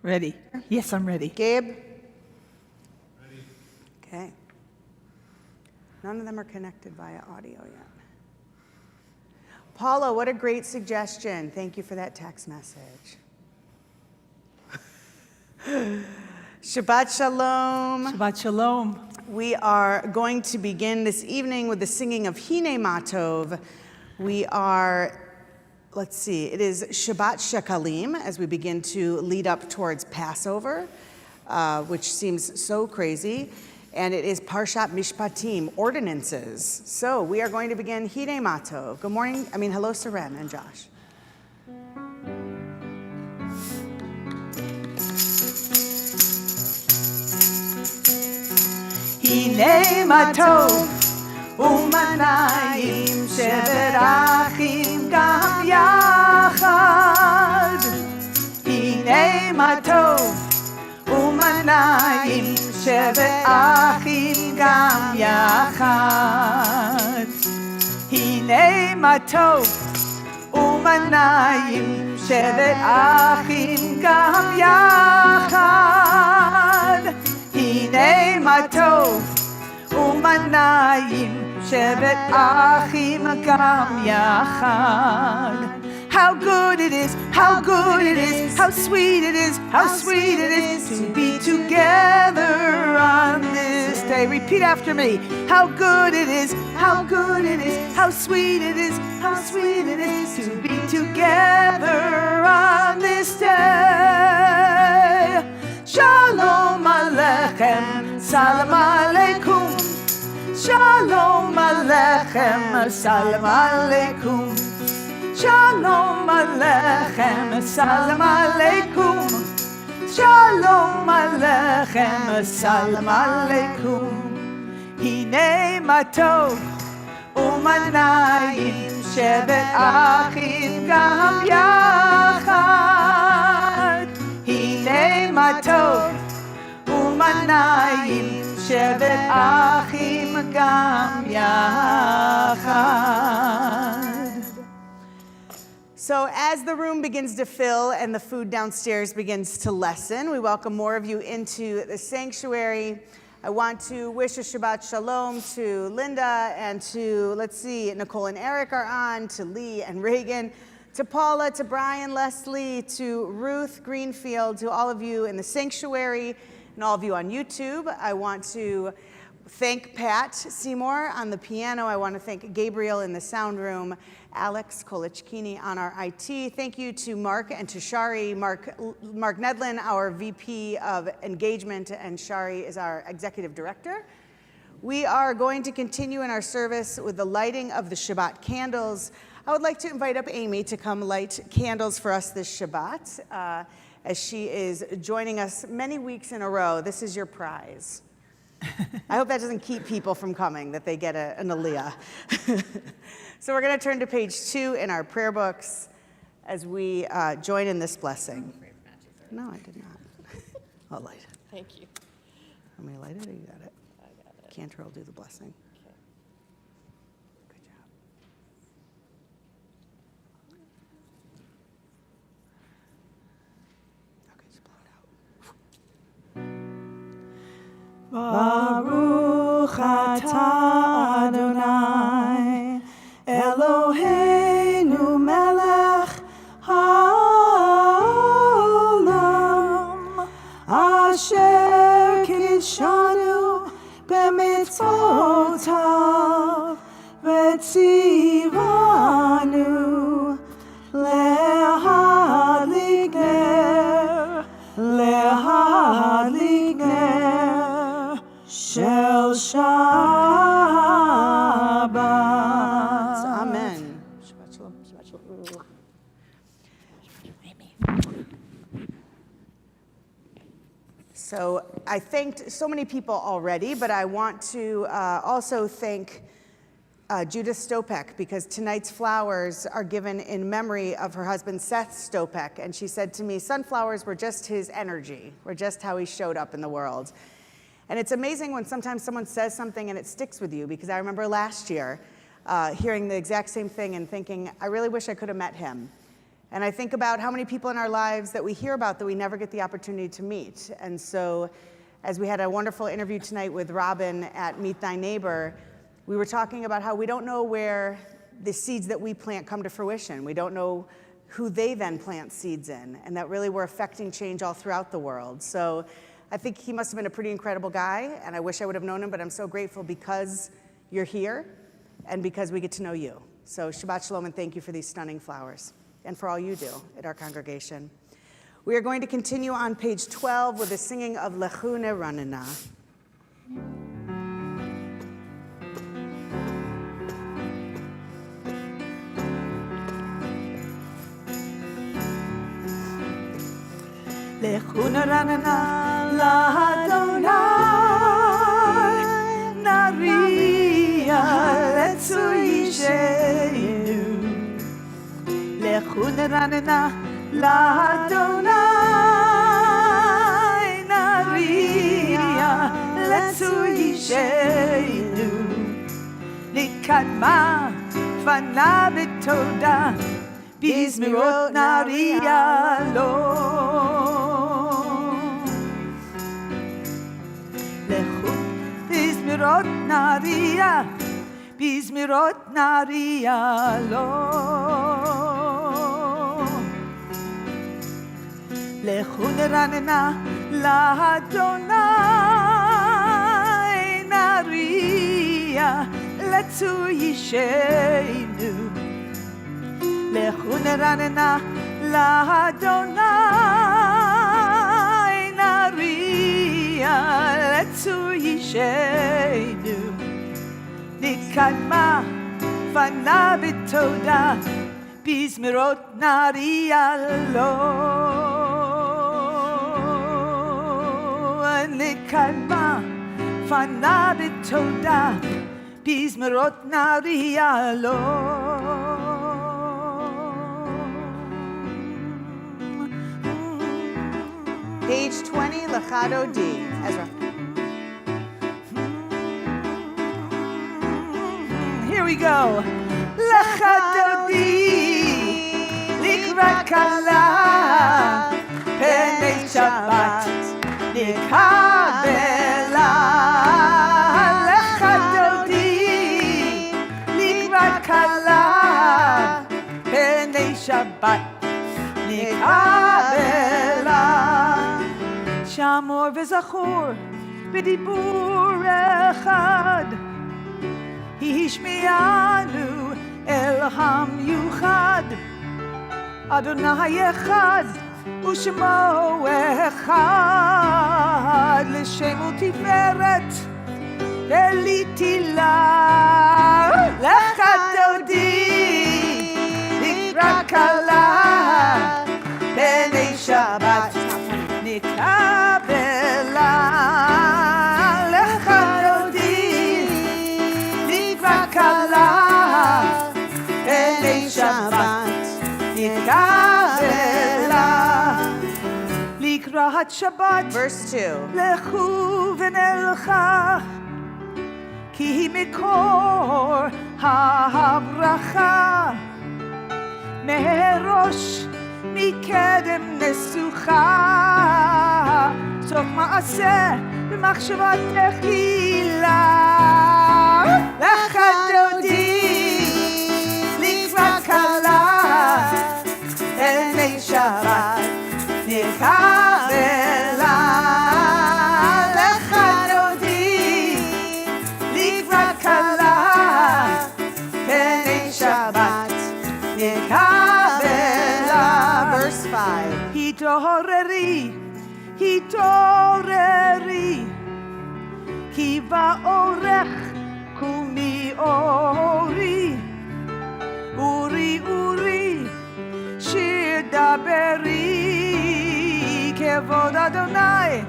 Ready. Yes, I'm ready. Gabe? Ready. Okay. None of them are connected via audio yet. Paula, what a great suggestion. Thank you for that text message. Shabbat Shalom. Shabbat Shalom. We are going to begin this evening with the singing of Hine Matov. We are, let's see, it is Shabbat Shekalim as we begin to lead up towards Passover, which seems so crazy. And it is Parshat Mishpatim, ordinances. So we are going to begin Hine Matov. Good morning, hello, Seren and Josh. Hine matov umanayim shevet achim gam yachad. Hine matov umanayim shevet achim gam yachad. Hine matov umanayim shevet achim gam yachad. Hine matov umanayim shevet achim gam yachad. How good it is, how good it is, how sweet it is, how sweet it is to be together on this day. Repeat after me. How good it is, how good it is, how sweet it is, how sweet it is to be together on this day. Shalom Aleichem, Salam Aleikum. Shalom Aleichem, Salam Aleikum. Shalom Aleichem, Salam Aleikum. Shalom Aleichem, Salam Aleikum. Hine matov umanayim shevet achim gam yachad. Hine matov umanayim shevet achim gam yachad. So as the room begins to fill and the food downstairs begins to lessen, we welcome more of you into the sanctuary. I want to wish a Shabbat Shalom to Linda and to, Nicole and Eric are on, to Lee and Reagan, to Paula, to Brian, Leslie, to Ruth Greenfield, to all of you in the sanctuary and all of you on YouTube. I want to thank Pat Seymour on the piano. I want to thank Gabriel in the sound room, Alex Kolichkini on our IT. Thank you to Mark and to Shari. Mark Nedlin, our VP of Engagement, and Shari is our Executive Director. We are going to continue in our service with the lighting of the Shabbat candles. I would like to invite up Amy to come light candles for us this Shabbat, as she is joining us many weeks in a row. This is your prize. I hope that doesn't keep people from coming, that they get an aliyah. So we're going to turn to page 2 in our prayer books as we join in this blessing. No, I did not. I'll light it. Thank you. Want me to light it or you got it? I got it. Cantor will do the blessing. Okay. Good job. Okay, just blow it out. Baruch atah Adonai Eloheinu melech haolam asher kidshanu b'mitzvotav v'tzivanu lehadlik ner shel Shabbat. Amen. Shabbat shalom. Shabbat shalom. So I thanked so many people already, but I want to also thank Judith Stopek, because tonight's flowers are given in memory of her husband, Seth Stopek. And she said to me, sunflowers were just his energy, were just how he showed up in the world. And it's amazing when sometimes someone says something and it sticks with you, because I remember last year hearing the exact same thing and thinking, I really wish I could have met him. And I think about how many people in our lives that we hear about that we never get the opportunity to meet. And so as we had a wonderful interview tonight with Robin at Meet Thy Neighbor, we were talking about how we don't know where the seeds that we plant come to fruition. We don't know who they then plant seeds in, and that really we're affecting change all throughout the world. So I think he must have been a pretty incredible guy, and I wish I would have known him, but I'm so grateful because you're here and because we get to know you. So Shabbat Shalom, and thank you for these stunning flowers and for all you do at our congregation. We are going to continue on page 12 with the singing of Lechu Neranena. Lechu neranena l'Adonai, nariya letzuyishenu. Lechu neranena l'Adonai, nariya letzuyishenu. Likadma fana b'toda, bizmirot nariya lo. Bizmirot nariya lo. Lechu neranena l'Adonai, nariya letzuyishenu. Lechu neranena l'Adonai, nariya letzuyishenu. Nikadma fana b'toda, bizmirot nariya lo. Nikadma fana b'toda, bizmirot nariya lo. Page 20, Lechado D. Ezra. Here we go. Lechado D, likrat kala, penei Shabbat, nikabela. Lechado D, likrat kala, penei Shabbat, nikabela. Shamor v'zachor b'dibur echad, Hishmianu el hamyuchad, Adonai echad u'shemo echad, l'shem u'tiferet v'litila. Lechadodi likrat kala, penei Shabbat nikabela. Lechadodi likrat kala, penei Shabbat nikabela. Likrat Shabbat, Verse 2. lechu v'nelcha, ki mikor ha'bracha, merosh מקדם נסוכה, סוף מעשה במחשבה תחילה. לחדודי לקראת קלה, פני שבת נקבלה. לחדודי לקראת קלה, פני שבת נקבלה. Verse 5. התעוררי, התעוררי, כי באורך קומי אורי. אורי, אורי, שיר דברי, כבוד אדוני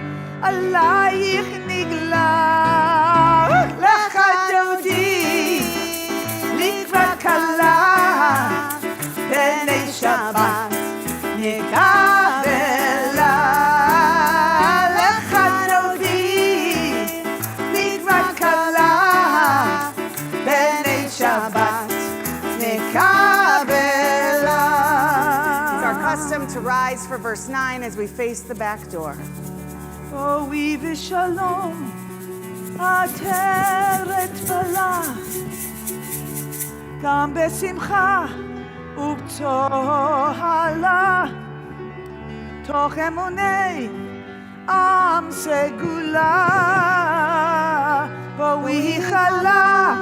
עלייך נגלה. לחדודי לקראת קלה, פני שבת נקבלה. לחדודי לקראת קלה, פני שבת נקבלה. rise for verse 9 as we face the back door. בואי בשלום, עטרת פלח, גם בשמחה ובצהלה, תוך אמוני עם סגולה. בואי חלה,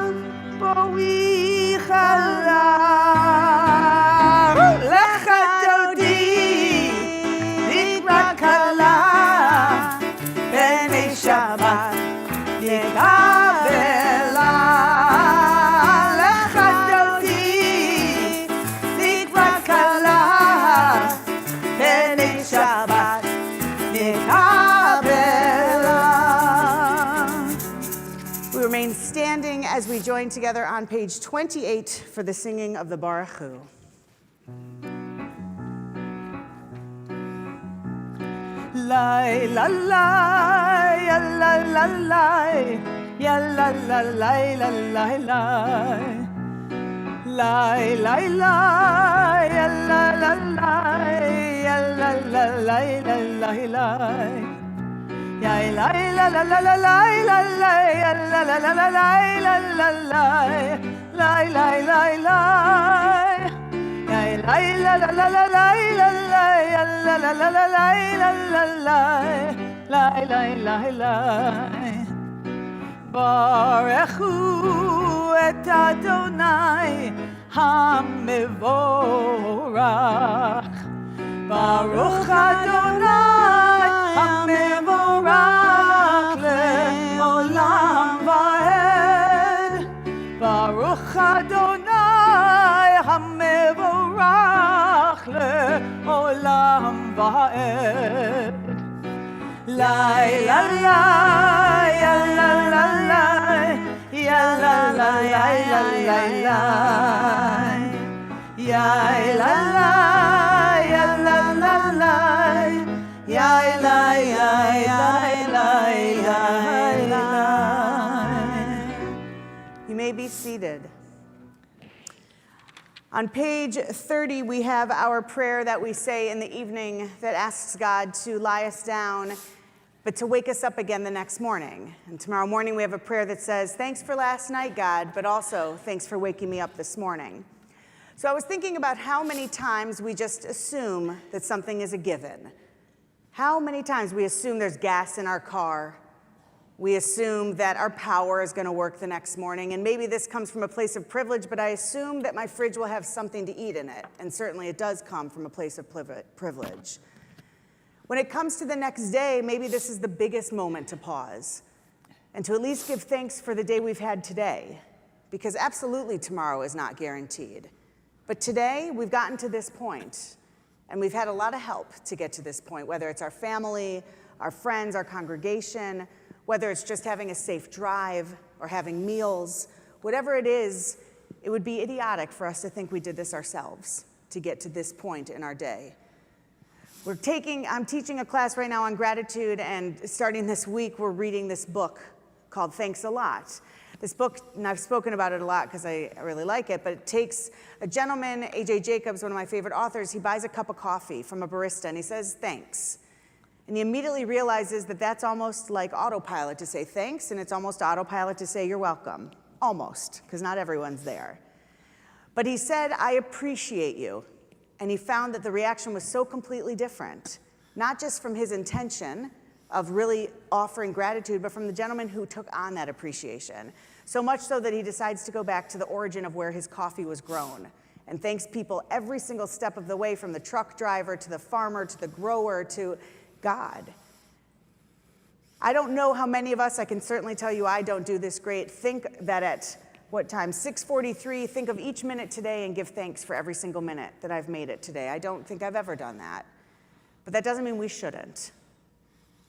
בואי חלה. לך דודי, נקרא כלה, בני שבת נקבלה. לך דודי, נקרא כלה, בני שבת נקבלה. We remain standing as we join together on page 28 for the singing of the Baruch Hu. Lai la la, ya la la la, ya la la la la la la. Lai la la, ya la la la, ya la la la la la la. Ya la la la la la la la la, ya la la la la la la la la. Lai la la la. La la la la la la la la, la la la la la la la la, la la la la. Baruchu et Adonai hamevorach. Baruch Adonai hamevorach leolam vaed. Baruch Adonai hamevorach leolam vaed. La la la, ya la la la, ya la la la la la la. Ya la la, ya la la la, ya la ya ya la la la. You may be seated. On page 30, we have our prayer that we say in the evening that asks God to lie us down, but to wake us up again the next morning. And tomorrow morning, we have a prayer that says, thanks for last night, God, but also thanks for waking me up this morning. So I was thinking about how many times we just assume that something is a given. How many times we assume there's gas in our car. We assume that our power is going to work the next morning. And maybe this comes from a place of privilege, but I assume that my fridge will have something to eat in it. And certainly it does come from a place of privilege. When it comes to the next day, maybe this is the biggest moment to pause and to at least give thanks for the day we've had today. Because absolutely tomorrow is not guaranteed. But today, we've gotten to this point, and we've had a lot of help to get to this point, whether it's our family, our friends, our congregation, whether it's just having a safe drive or having meals, whatever it is, it would be idiotic for us to think we did this ourselves to get to this point in our day. I'm teaching a class right now on gratitude, and starting this week, we're reading this book called Thanks a Lot. This book, and I've spoken about it a lot because I really like it, but it takes a gentleman, A.J. Jacobs, one of my favorite authors, he buys a cup of coffee from a barista, and he says, thanks. And he immediately realizes that that's almost like autopilot to say thanks, and it's almost autopilot to say you're welcome. Almost, because not everyone's there. But he said, I appreciate you. And he found that the reaction was so completely different, not just from his intention of really offering gratitude, but from the gentleman who took on that appreciation. So much so that he decides to go back to the origin of where his coffee was grown and thanks people every single step of the way, from the truck driver to the farmer to the grower to God. I don't know how many of us, I can certainly tell you I don't do this great, think that at what time, 6:43, think of each minute today and give thanks for every single minute that I've made it today. I don't think I've ever done that. But that doesn't mean we shouldn't.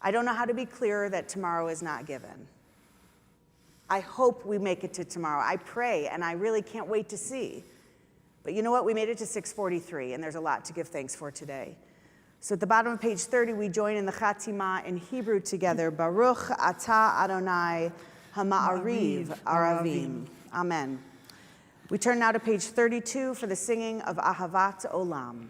I don't know how to be clearer that tomorrow is not given. I hope we make it to tomorrow. I pray, and I really can't wait to see. But you know what? We made it to 6:43, and there's a lot to give thanks for today. So at the bottom of page 30, we join in the Chatima in Hebrew together. Baruch atah Adonai hama'ariv aravim. Amen. We turn now to page 32 for the singing of Ahavat Olam.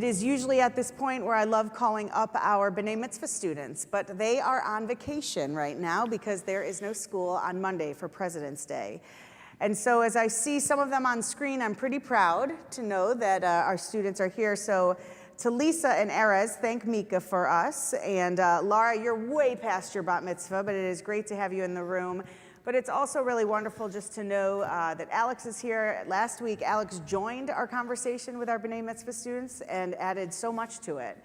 It is usually at this point where I love calling up our B'nai Mitzvah students, but they are on vacation right now because there is no school on Monday for President's Day. And so as I see some of them on screen, I'm pretty proud to know that our students are here. So to Lisa and Erez, thank Mika for us. And Laura, you're way past your bat mitzvah, but it is great to have you in the room. But it's also really wonderful just to know that Alex is here. Last week, Alex joined our conversation with our B'nai Mitzvah students and added so much to it.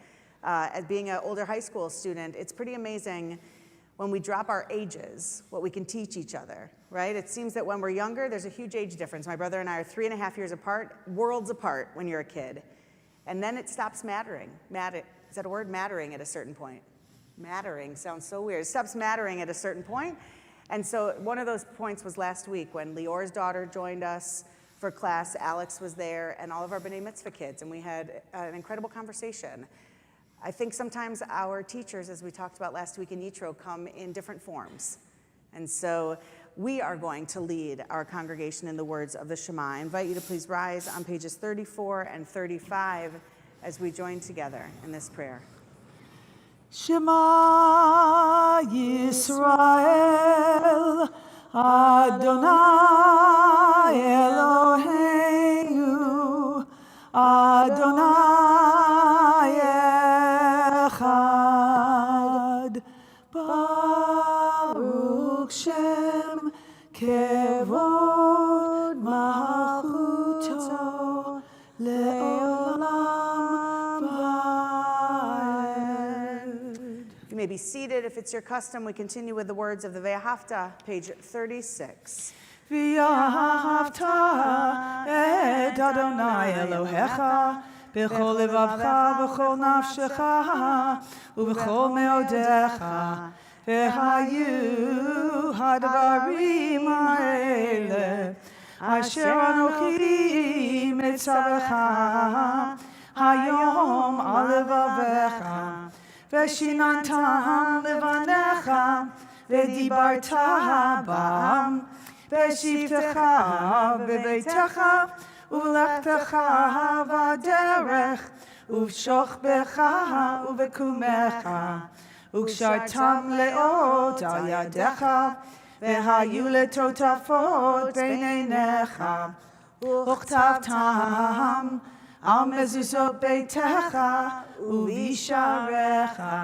As being an older high school student, it's pretty amazing when we drop our ages, what we can teach each other, right? It seems that when we're younger, there's a huge age difference. My brother and I are 3.5 years apart, worlds apart when you're a kid. And then it stops mattering. Is that a word? Mattering at a certain point. Mattering sounds so weird. It stops mattering at a certain point. And so one of those points was last week when Lior's daughter joined us for class. Alex was there, and all of our B'nai Mitzvah kids, and we had an incredible conversation. I think sometimes our teachers, as we talked about last week in Yitro, come in different forms. And so we are going to lead our congregation in the words of the Shema. I invite you to please rise on pages 34 and 35 as we join together in this prayer. Shema Yisrael, Adonai Eloheinu, Adonai Echad, Baruch Shem Kevod Malchuto Le'olam Va'ed. You may be seated. If it's your custom, we continue with the words of the Ve'ahavta, page 36. V'ahavta et Adonai Elohecha b'chol levavcha b'chol nafshecha u'b'chol meodecha v'hayu hadvarim ha'ele asher anochi mitzarecha hayom al levavecha v'shinantam levanecha v'dibarta bam v'shivtecha b'beitecha u'lechtecha v'aderech u'v'shochbecha u'v'kumecha u'kshartam le'ot al yadecha v'hayu letotafot b'neinecha u'chtavtam al mezuzot beitecha u'visharecha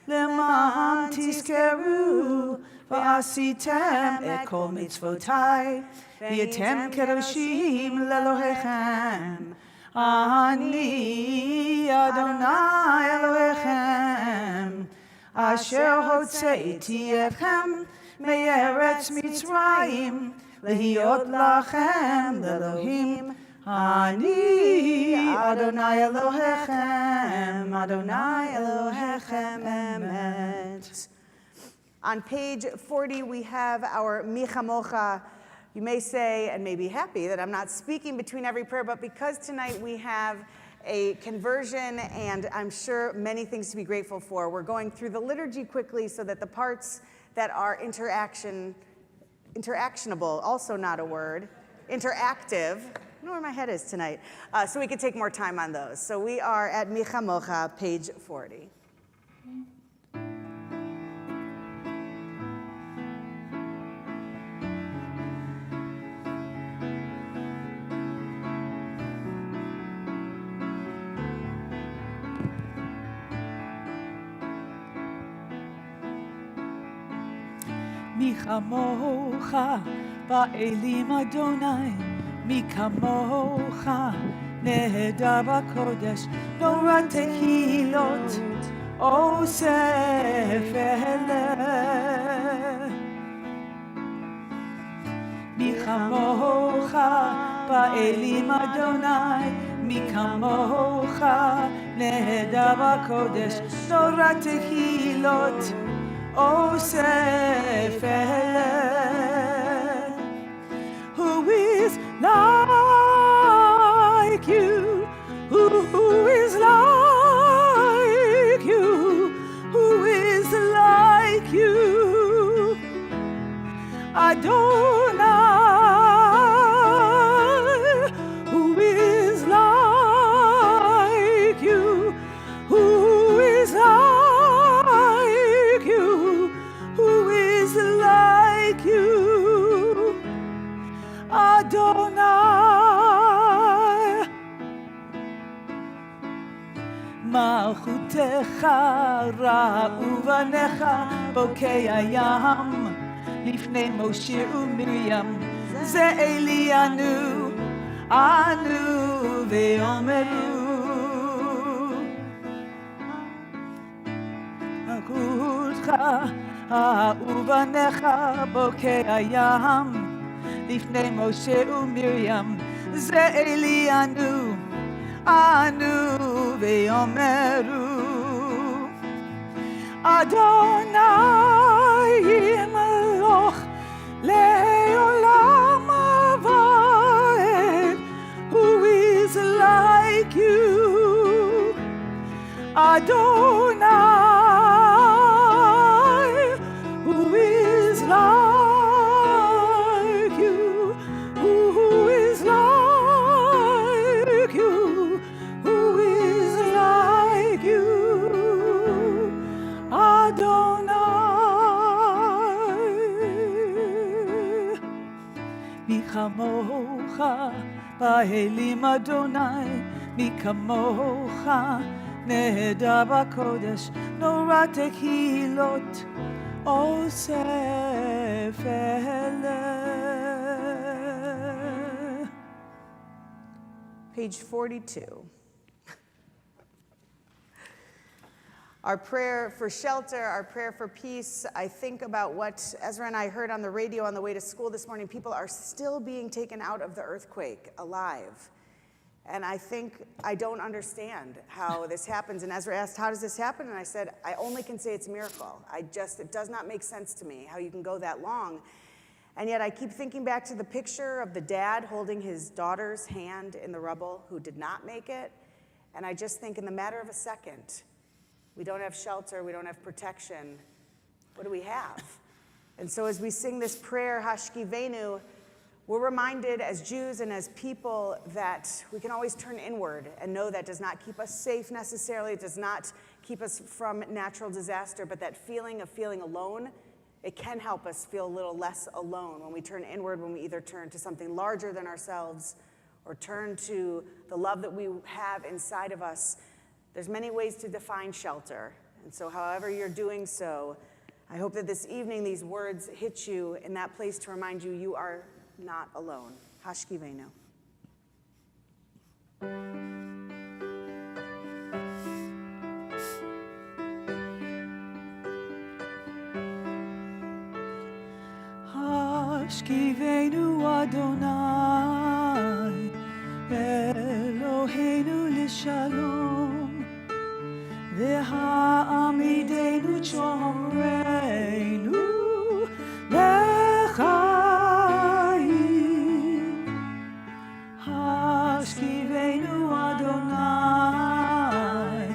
למען תזכרו ועשיתם את כל מצוותיי והייתם קדושים לאלוהיכם. אני אדוני אלוהיכם אשר הוצאתי אתכם מארץ מצרים להיות לכם לאלוהים. Ani Adonai Elohechem, Adonai Elohechem, Emet. On page 40, we have our Micha Mocha. You may say and may be happy that I'm not speaking between every prayer, but because tonight we have a conversion and I'm sure many things to be grateful for, we're going through the liturgy quickly so that the parts that are interactionable, also not a word, interactive, I don't know where my head is tonight, so we can take more time on those. So we are at Micha Mocha, page 40. Micha Mocha ba'elim Adonai מי כמוך נהדר בקודש, נורא תהילות אוסף אלה. מי כמוך באלים אדוני, מי כמוך נהדר בקודש, נורא תהילות אוסף אלה. Who is like you? Who is like you? Who is like you? Adonai. Who is like you? מלכותך ראו בניך בוקי הים לפני משה ומרים זה אלינו אנו ואומרו מלכותך ראו בניך בוקי הים לפני משה ומרים זה אלינו אנו ואומרו אדוני ימלוך לעולם ועד who is like you אדוני who is like you who is like you who is like you Adonai מי כמוך באלים אדוני מי כמוך נהדר בקודש נורא תהילות אוסף אלה Page 42. Our prayer for shelter, our prayer for peace. I think about what Ezra and I heard on the radio on the way to school this morning. People are still being taken out of the earthquake alive. And I think I don't understand how this happens. And Ezra asked, how does this happen? And I said, I only can say it's a miracle. It does not make sense to me how you can go that long. And yet I keep thinking back to the picture of the dad holding his daughter's hand in the rubble who did not make it. And I just think in the matter of a second, we don't have shelter, we don't have protection. What do we have? And so as we sing this prayer, Hashkivenu, we're reminded as Jews and as people that we can always turn inward and know that does not keep us safe necessarily, it does not keep us from natural disaster, but that feeling of feeling alone, it can help us feel a little less alone when we turn inward, when we either turn to something larger than ourselves or turn to the love that we have inside of us. There's many ways to define shelter. And so however you're doing so, I hope that this evening these words hit you in that place to remind you you are not alone. Hashkivenu. Hashkivenu Adonai Eloheinu l'shalom V'ha'amidenu shomreinu l'chaim Hashkivenu Adonai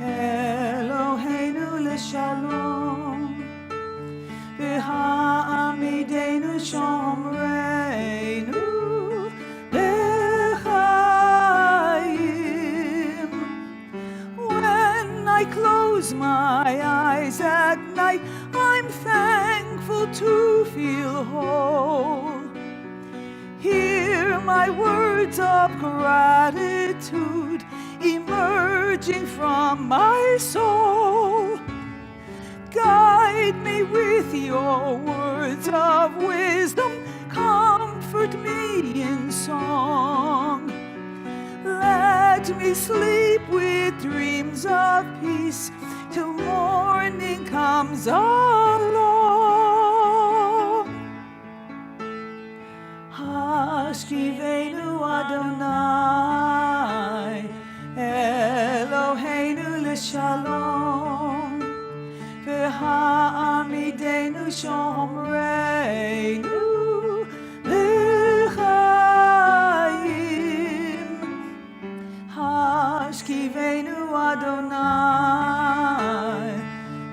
Eloheinu l'shalom V'ha'amidenu shomreinu l'chaim When I close my eyes at night I'm thankful to feel whole Hear my words of gratitude emerging from my soul Guide me with your words of wisdom Comfort me in song Let me sleep with dreams of peace Till morning comes along Hashkivenu Adonai Eloheinu l'shalom V'ha'amidenu shomreinu l'chaim Hashkivenu Adonai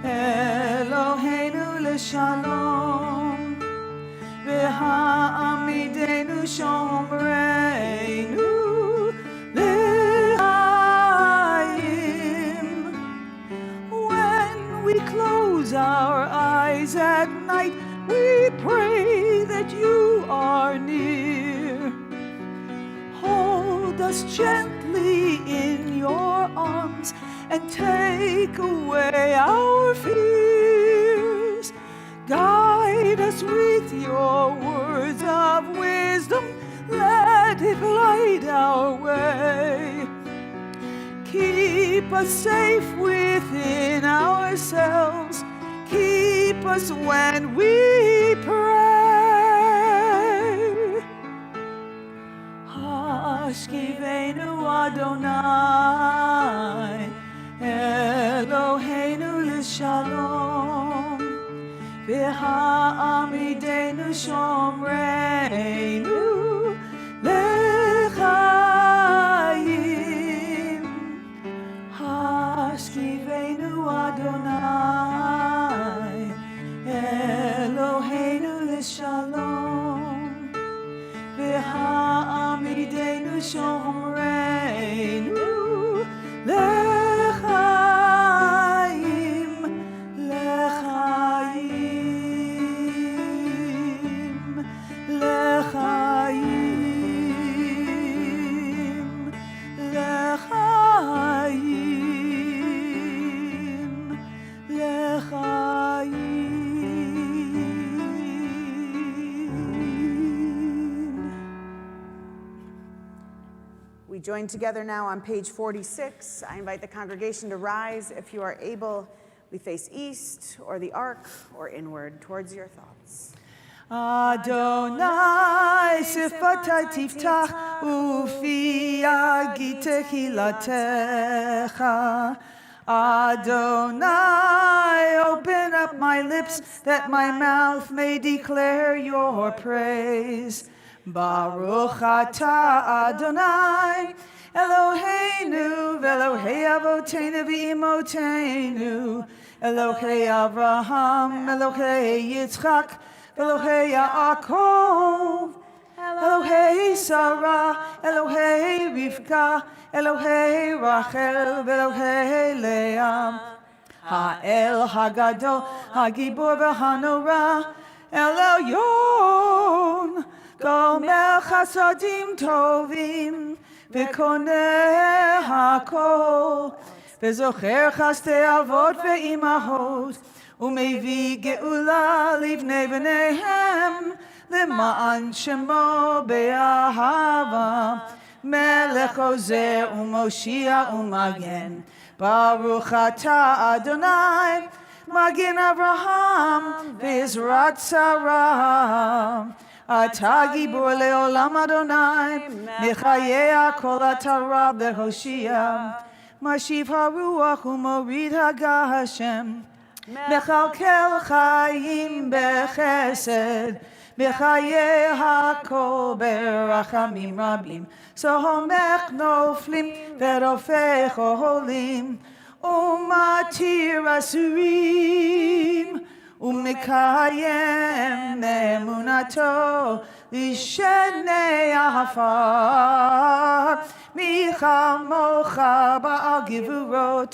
Eloheinu l'shalom V'ha'amidenu shomreinu l'chaim When we close our eyes at night we pray that you are near Hold us gently in your arms and take away our fears. Guide us with your words of wisdom. Let it light our way. Keep us safe within ourselves. Keep us when we pray. Hashkivenu Adonai, Eloheinu l'shalom, v'ha'amidenu shomreinu l'chaim. Hashkivenu Adonai, Eloheinu l'shalom, v'ha'amidenu shomreinu l'chaim, l'chaim, l'chaim, l'chaim, l'chaim. We join together now on page 46. I invite the congregation to rise. If you are able, we face east or the ark or inward towards your thoughts. Adonai sifatai tiftach ufi yagi tehilatecha. Adonai, open up my lips that my mouth may declare your praise. Baruch atah Adonai, Eloheinu v'Elohei avoteinu v'imotenu, Elohei Avraham, Elohei Yitzchak, Elohei Yaakov, Elohei Sarah, Elohei Rivka, Elohei Rachel, Elohei Leah. Ha'el Hagadol, Hagibor v'Hanora, El Elyon, Gomer Chasadim Tovim, V'koneh HaKol, V'zocher Chastei Avot V'imahot, U'mevi Geula Livnei B'neihem, L'ma'an Shemo Be'ahava, Melech Ozer U'Moshia U'Magen, Baruch atah Adonai, Magen Avraham, V'Ezrat Sarah. Atah Gibor Le'olam Adonai, Mechayeh Kol Atara B'Hoshia, Mashiv HaRuach U'Morid HaGashem, Mechalkel Chaim B'Chesed, Mechayeh HaKol B'Rachamim Rabim, Sohomech Noflim V'Rofech Oholim, Umatir Asurim, Umekayem emunato lishenei afar, michamocha ba'al givurot,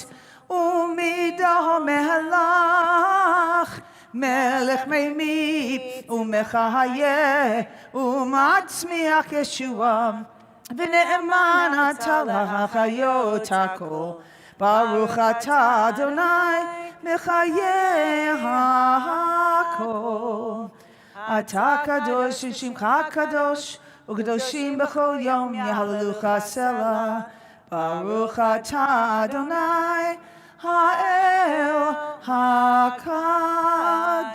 umidah mehalach, melech meimit, umechayeh, umatzmiach Yeshua, v'ne'eman atah lahachayot hakol, Baruch atah Adonai, Mechayeh HaKol. Atah kadosh v'shimcha kadosh, u'kadoshim b'chol yom yahalelucha selah. Baruch atah Adonai, Ha'el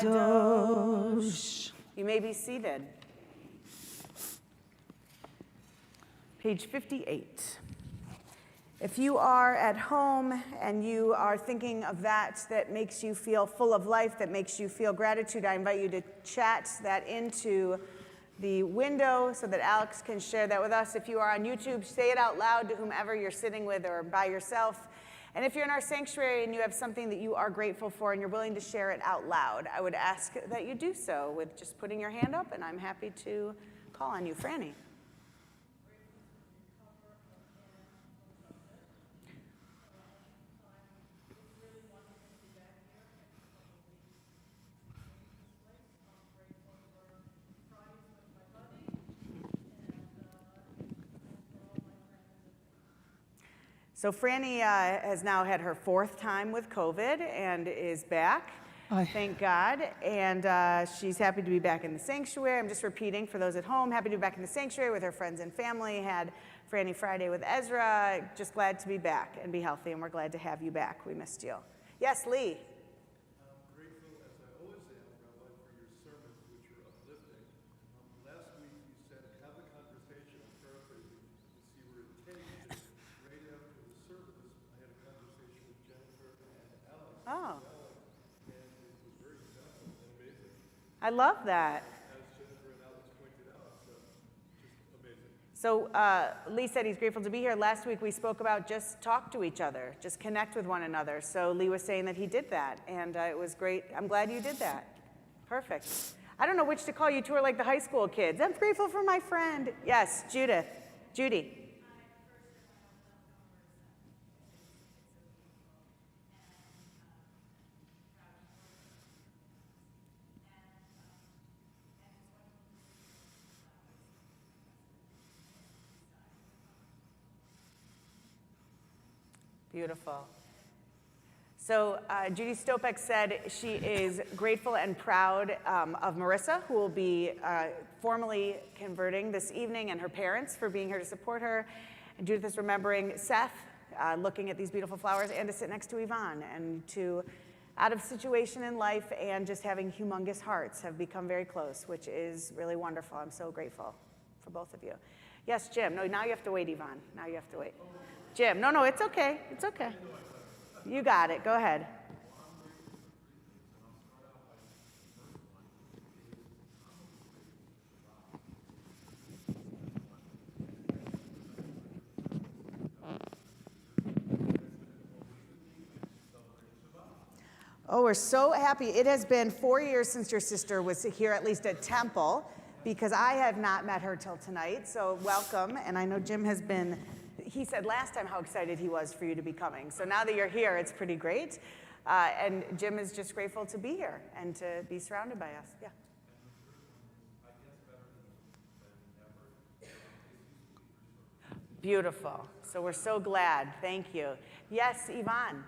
HaKadosh. You may be seated. Page 58. If you are at home and you are thinking of that makes you feel full of life, that makes you feel gratitude, I invite you to chat that into the window so that Alex can share that with us. If you are on YouTube, say it out loud to whomever you're sitting with or by yourself. And if you're in our sanctuary and you have something that you are grateful for and you're willing to share it out loud, I would ask that you do so with just putting your hand up, and I'm happy to call on you. Franny. So Franny has now had her 4th time with COVID and is back. Thank God. And she's happy to be back in the sanctuary. I'm just repeating for those at home, happy to be back in the sanctuary with her friends and family. Had Franny Friday with Ezra. Just glad to be back and be healthy, and we're glad to have you back. We missed you. Yes, Lee. I'm grateful, as I always am, Rabbi, for your sermons, which are uplifting. Last week you said, have a conversation, I'm paraphrasing, to see where it takes you. Right after the service, I had a conversation with Jennifer and Alex. Oh. And it was very simple and amazing. I love that. As Jennifer and Alex pointed out, so just amazing. So Lee said he's grateful to be here. Last week we spoke about just talk to each other, just connect with one another. So Lee was saying that he did that, and it was great. I'm glad you did that. Perfect. I don't know which to call you. Two are like the high school kids. I'm grateful for my friend. Yes, Judith. Judy. Beautiful. So Judy Stopek said she is grateful and proud of Marissa, who will be formally converting this evening, and her parents for being here to support her. And Judith is remembering Seth, looking at these beautiful flowers, and to sit next to Yvonne, and to, out of situation in life and just having humongous hearts, have become very close, which is really wonderful. I'm so grateful for both of you. Yes, Jim. No, now you have to wait, Yvonne. Now you have to wait. Jim, no, it's okay. It's okay. You got it. Go ahead. Oh, we're so happy. It has been 4 years since your sister was here, at least at Temple, because I have not met her till tonight. So welcome. And I know Jim has been, he said last time how excited he was for you to be coming. So now that you're here, it's pretty great. And Jim is just grateful to be here and to be surrounded by us. Yeah. Beautiful. So we're so glad. Thank you. Yes, Yvonne.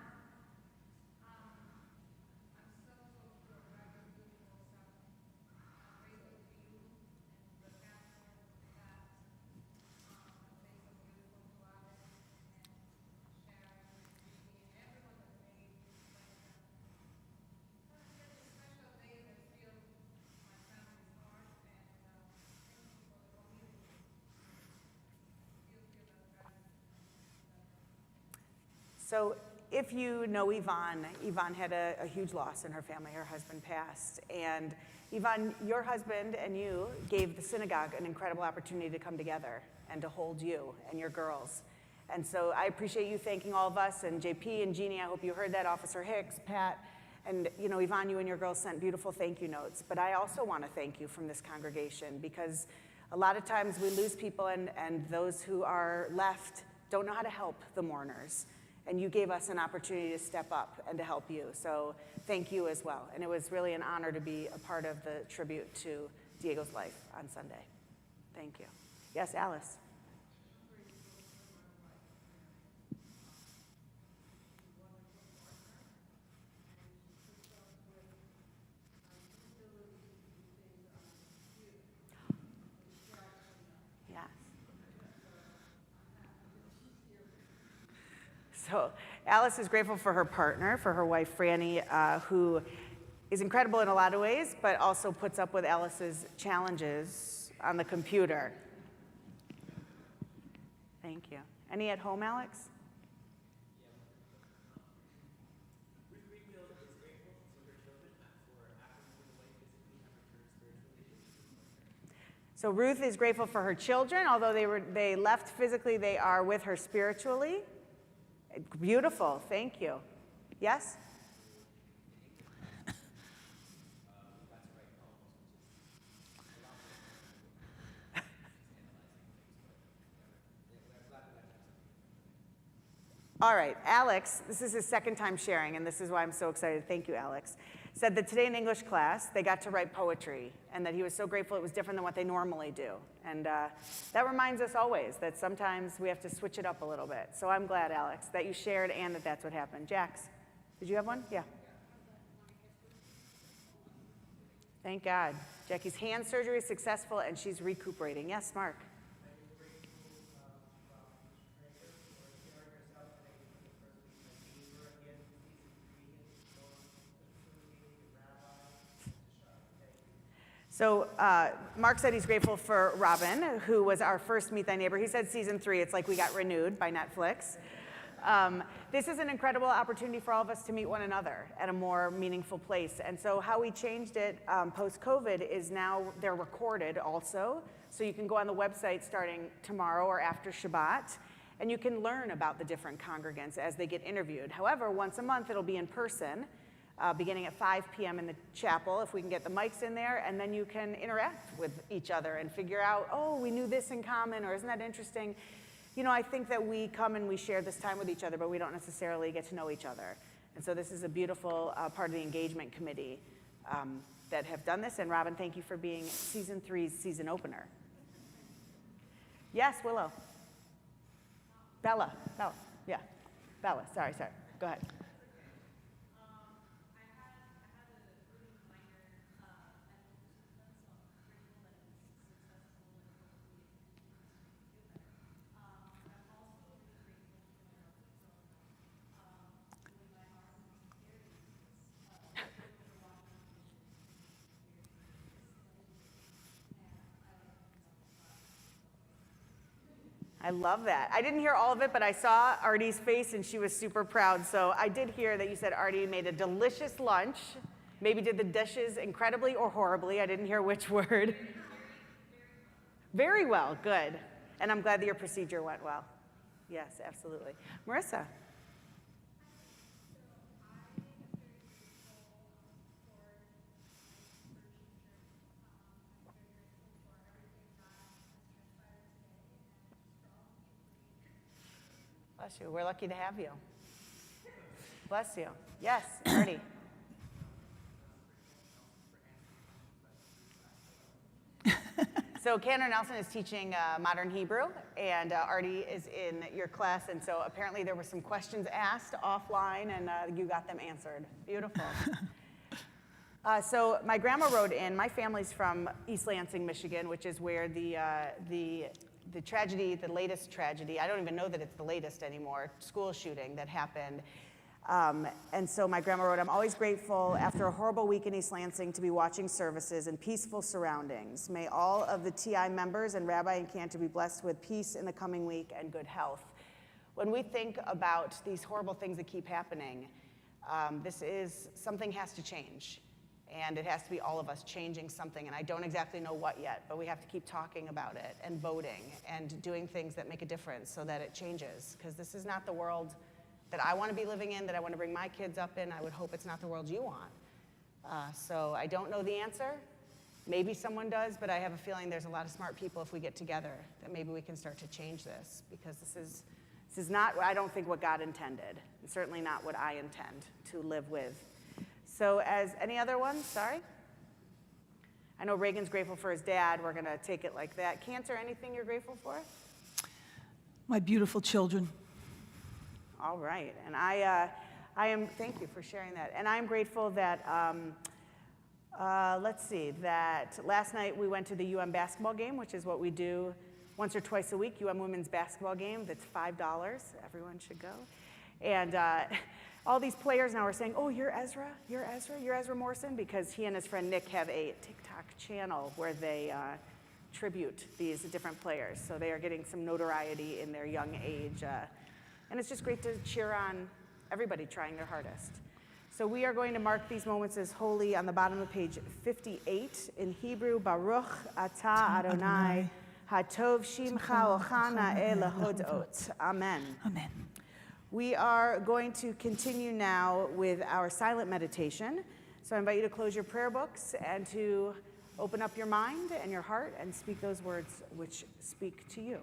So if you know Yvonne, Yvonne had a huge loss in her family. Her husband passed. And Yvonne, your husband and you gave the synagogue an incredible opportunity to come together and to hold you and your girls. And so I appreciate you thanking all of us, and JP and Jeannie, I hope you heard that, Officer Hicks, Pat. And you know, Yvonne, you and your girls sent beautiful thank you notes. But I also want to thank you from this congregation, because a lot of times we lose people, and those who are left don't know how to help the mourners. And you gave us an opportunity to step up and to help you. So thank you as well. And it was really an honor to be a part of the tribute to Diego's life on Sunday. Thank you. Yes, Alice. So Alice is grateful for her partner, for her wife, Franny, who is incredible in a lot of ways, but also puts up with Alice's challenges on the computer. Thank you. Any at home, Alex? So Ruth is grateful for her children. Although they left physically, they are with her spiritually. Beautiful, thank you. Yes? All right, Alex, this is his second time sharing, and this is why I'm so excited. Thank you, Alex. Said that today in English class, they got to write poetry, and that he was so grateful it was different than what they normally do. And that reminds us always that sometimes we have to switch it up a little bit. So I'm glad, Alex, that you shared and that that's what happened. Jax, did you have one? Yeah. Thank God. Jackie's hand surgery is successful, and she's recuperating. Yes, Mark. So Mark said he's grateful for Robin, who was our first Meet Thy Neighbor. He said season 3, it's like we got renewed by Netflix. This is an incredible opportunity for all of us to meet one another at a more meaningful place. And so how we changed it post-COVID is now they're recorded also. So you can go on the website starting tomorrow or after Shabbat, and you can learn about the different congregants as they get interviewed. However, once a month it'll be in person. Beginning at 5 p.m. in the chapel, if we can get the mics in there, and then you can interact with each other and figure out, oh, we knew this in common, or isn't that interesting? You know, I think that we come and we share this time with each other, but we don't necessarily get to know each other. And so this is a beautiful part of the engagement committee that have done this. And Robin, thank you for being season 3's season opener. Yes, Willow. Bella, yeah. Bella, sorry, go ahead. I love that. I didn't hear all of it, but I saw Artie's face and she was super proud. So I did hear that you said Artie made a delicious lunch, maybe did the dishes incredibly or horribly. I didn't hear which word. Very well, good. And I'm glad that your procedure went well. Yes, absolutely. Marissa. Bless you. We're lucky to have you. Bless you. Yes, Artie. So Cantor Nelson is teaching modern Hebrew, and Artie is in your class, and so apparently there were some questions asked offline, and you got them answered. Beautiful. So my grandma wrote in, my family's from East Lansing, Michigan, which is where the tragedy, the latest tragedy, I don't even know that it's the latest anymore, school shooting that happened. And so my grandma wrote, I'm always grateful after a horrible week in East Lansing to be watching services in peaceful surroundings. May all of the TI members and Rabbi and Cantor be blessed with peace in the coming week and good health. When we think about these horrible things that keep happening, something has to change. And it has to be all of us changing something. And I don't exactly know what yet, but we have to keep talking about it and voting and doing things that make a difference so that it changes. Because this is not the world that I want to be living in, that I want to bring my kids up in. I would hope it's not the world you want. So I don't know the answer. Maybe someone does, but I have a feeling there's a lot of smart people if we get together that maybe we can start to change this. Because this is not, I don't think, what God intended. And certainly not what I intend to live with. So as any other ones, sorry? I know Reagan's grateful for his dad. We're going to take it like that. Cantor, anything you're grateful for? My beautiful children. All right. And I am, thank you for sharing that. And I'm grateful that, that last night we went to the UM basketball game, which is what we do once or twice a week, UM women's basketball game. That's $5. Everyone should go. And all these players now are saying, oh, you're Ezra Morrison, because he and his friend Nick have a TikTok channel where they tribute these different players. So they are getting some notoriety in their young age. And it's just great to cheer on everybody trying their hardest. So we are going to mark these moments as holy on the bottom of page 58 in Hebrew. Baruch atah Adonai, hatov shimcha ochana elahudot. Amen. Amen. We are going to continue now with our silent meditation. So I invite you to close your prayer books and to open up your mind and your heart and speak those words which speak to you.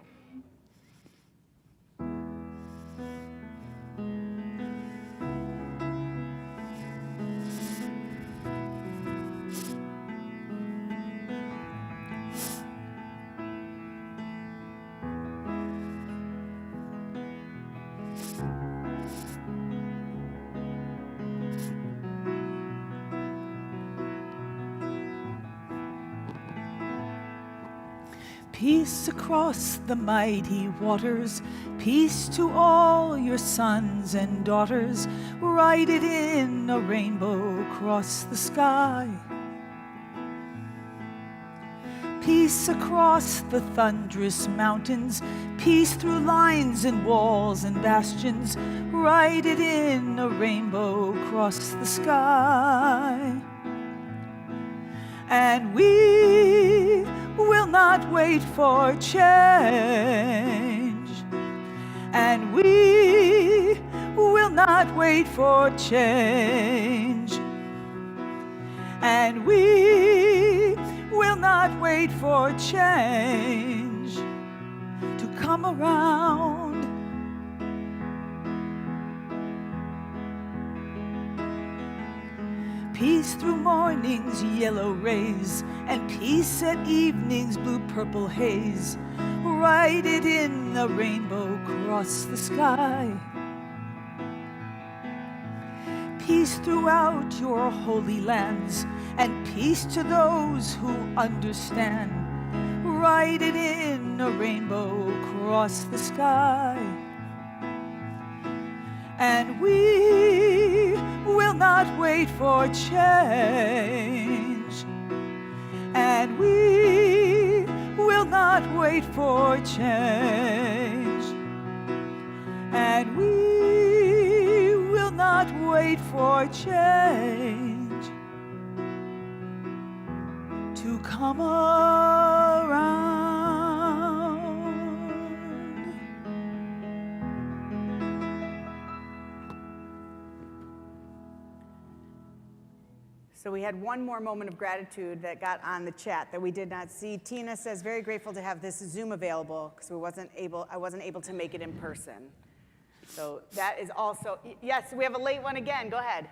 Peace across the mighty waters, peace to all your sons and daughters. Write it in a rainbow across the sky. Peace across the thunderous mountains, peace through lines and walls and bastions. Write it in a rainbow across the sky. And we will not wait for change. And we will not wait for change. And we will not wait for change to come around. Peace through morning's yellow rays, and peace at evening's blue-purple haze. Write it in a rainbow across the sky. Peace throughout your holy lands, and peace to those who understand. Write it in a rainbow across the sky. And we will not wait for change. And we will not wait for change. And we will not wait for change to come around. So we had one more moment of gratitude that got on the chat that we did not see. Tina says, very grateful to have this Zoom available because I wasn't able to make it in person. So that is also, yes, we have a late one again. Go ahead.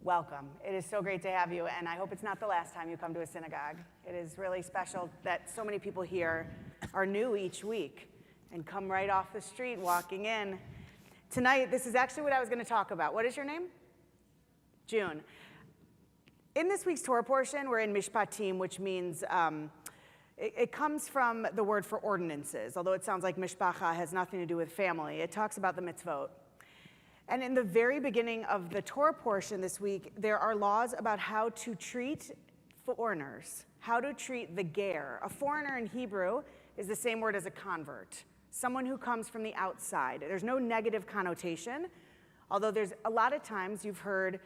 Welcome. It is so great to have you, and I hope it's not the last time you come to a synagogue. It is really special that so many people here are new each week and come right off the street walking in. Tonight, this is actually what I was going to talk about. What is your name? June. In this week's Torah portion, we're in Mishpatim, which means it comes from the word for ordinances, although it sounds like mishpacha has nothing to do with family. It talks about the mitzvot. And in the very beginning of the Torah portion this week, there are laws about how to treat foreigners, how to treat the ger. A foreigner in Hebrew is the same word as a convert, someone who comes from the outside. There's no negative connotation, although there's a lot of times you've heard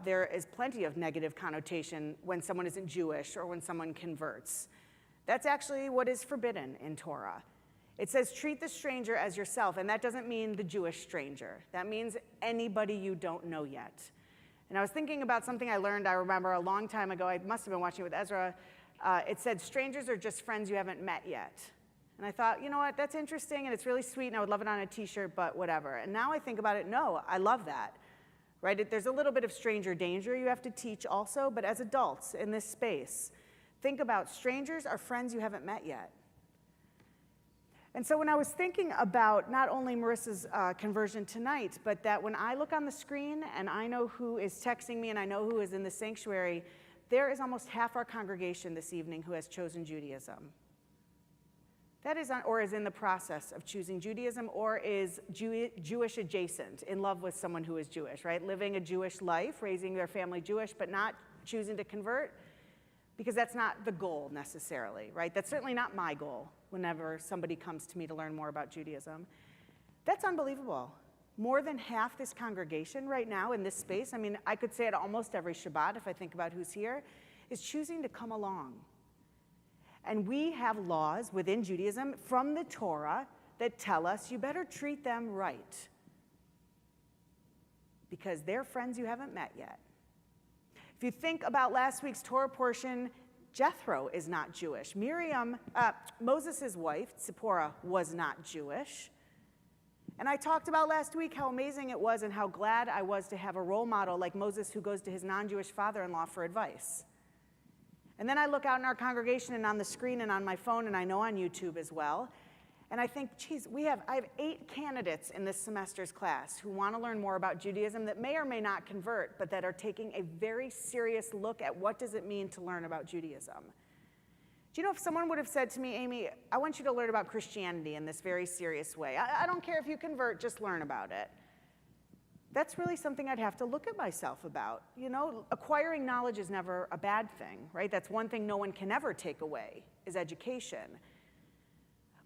there is plenty of negative connotation when someone isn't Jewish or when someone converts. That's actually what is forbidden in Torah. It says treat the stranger as yourself, and that doesn't mean the Jewish stranger. That means anybody you don't know yet. And I was thinking about something I learned, I remember a long time ago, I must have been watching it with Ezra. It said strangers are just friends you haven't met yet. And I thought, you know what, that's interesting and it's really sweet and I would love it on a t-shirt, but whatever. And now I think about it, no, I love that, right? There's a little bit of stranger danger you have to teach also, but as adults in this space, think about strangers are friends you haven't met yet. And so when I was thinking about not only Marissa's conversion tonight, but that when I look on the screen and I know who is texting me and I know who is in the sanctuary, there is almost half our congregation this evening who has chosen Judaism. That is or is in the process of choosing Judaism or is Jewish adjacent, in love with someone who is Jewish, right? Living a Jewish life, raising their family Jewish, but not choosing to convert, because that's not the goal necessarily, right? That's certainly not my goal whenever somebody comes to me to learn more about Judaism. That's unbelievable. More than half this congregation right now in this space, I mean, I could say it almost every Shabbat if I think about who's here, is choosing to come along. And we have laws within Judaism from the Torah that tell us you better treat them right because they're friends you haven't met yet. If you think about last week's Torah portion, Jethro is not Jewish. Moses' wife, Zipporah, was not Jewish. And I talked about last week how amazing it was and how glad I was to have a role model like Moses who goes to his non-Jewish father-in-law for advice. And then I look out in our congregation and on the screen and on my phone and I know on YouTube as well. And I think, geez, I have 8 candidates in this semester's class who want to learn more about Judaism that may or may not convert, but that are taking a very serious look at what does it mean to learn about Judaism. Do you know, if someone would have said to me, Amy, I want you to learn about Christianity in this very serious way. I don't care if you convert, just learn about it. That's really something I'd have to look at myself about. You know, acquiring knowledge is never a bad thing, right? That's one thing no one can ever take away, is education.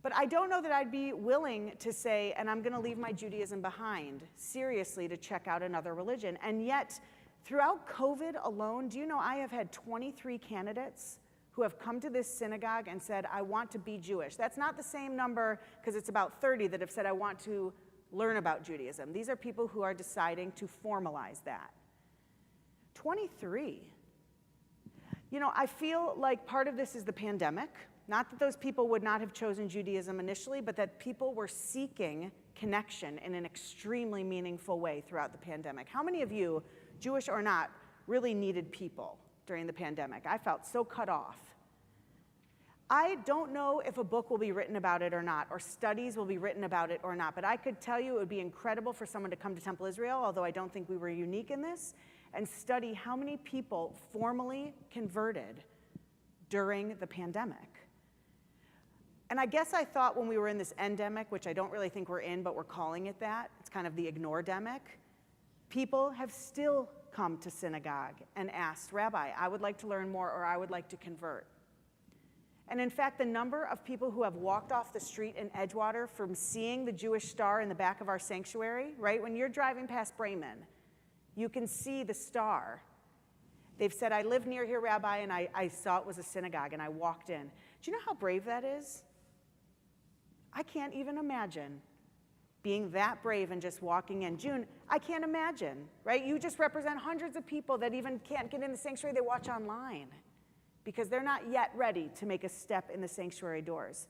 But I don't know that I'd be willing to say, and I'm going to leave my Judaism behind, seriously, to check out another religion. And yet, throughout COVID alone, do you know I have had 23 candidates who have come to this synagogue and said, I want to be Jewish. That's not the same number, because it's about 30 that have said, I want to learn about Judaism. These are people who are deciding to formalize that. 23. You know, I feel like part of this is the pandemic. Not that those people would not have chosen Judaism initially, but that people were seeking connection in an extremely meaningful way throughout the pandemic. How many of you, Jewish or not, really needed people during the pandemic? I felt so cut off. I don't know if a book will be written about it or not, or studies will be written about it or not, but I could tell you it would be incredible for someone to come to Temple Israel, although I don't think we were unique in this, and study how many people formally converted during the pandemic. And I guess I thought when we were in this endemic, which I don't really think we're in, but we're calling it that, it's kind of the ignore-demic, people have still come to synagogue and asked, Rabbi, I would like to learn more, or I would like to convert. And in fact, the number of people who have walked off the street in Edgewater from seeing the Jewish star in the back of our sanctuary, right? When you're driving past Bremen, you can see the star. They've said, I live near here, Rabbi, and I saw it was a synagogue, and I walked in. Do you know how brave that is? I can't even imagine being that brave and just walking in. June, I can't imagine, right? You just represent hundreds of people that even can't get in the sanctuary, they watch online, because they're not yet ready to make a step in the sanctuary doors.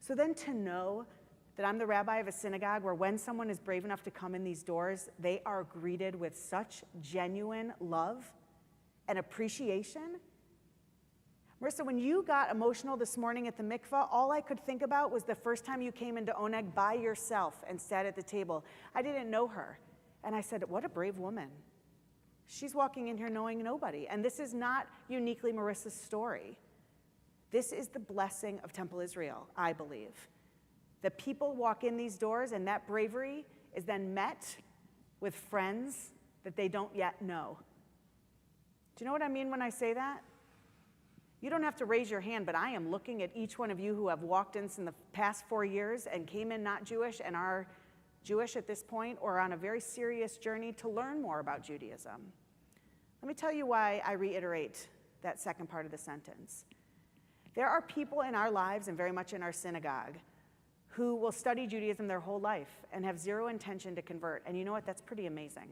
So then to know that I'm the rabbi of a synagogue where when someone is brave enough to come in these doors, they are greeted with such genuine love and appreciation. Marissa, when you got emotional this morning at the mikvah, all I could think about was the first time you came into Oneg by yourself and sat at the table. I didn't know her. And I said, what a brave woman. She's walking in here knowing nobody. And this is not uniquely Marissa's story. This is the blessing of Temple Israel, I believe. The people walk in these doors, and that bravery is then met with friends that they don't yet know. Do you know what I mean when I say that? You don't have to raise your hand, but I am looking at each one of you who have walked in the past 4 years and came in not Jewish and are Jewish at this point, or on a very serious journey to learn more about Judaism. Let me tell you why I reiterate that second part of the sentence. There are people in our lives, and very much in our synagogue, who will study Judaism their whole life and have zero intention to convert. And you know what? That's pretty amazing.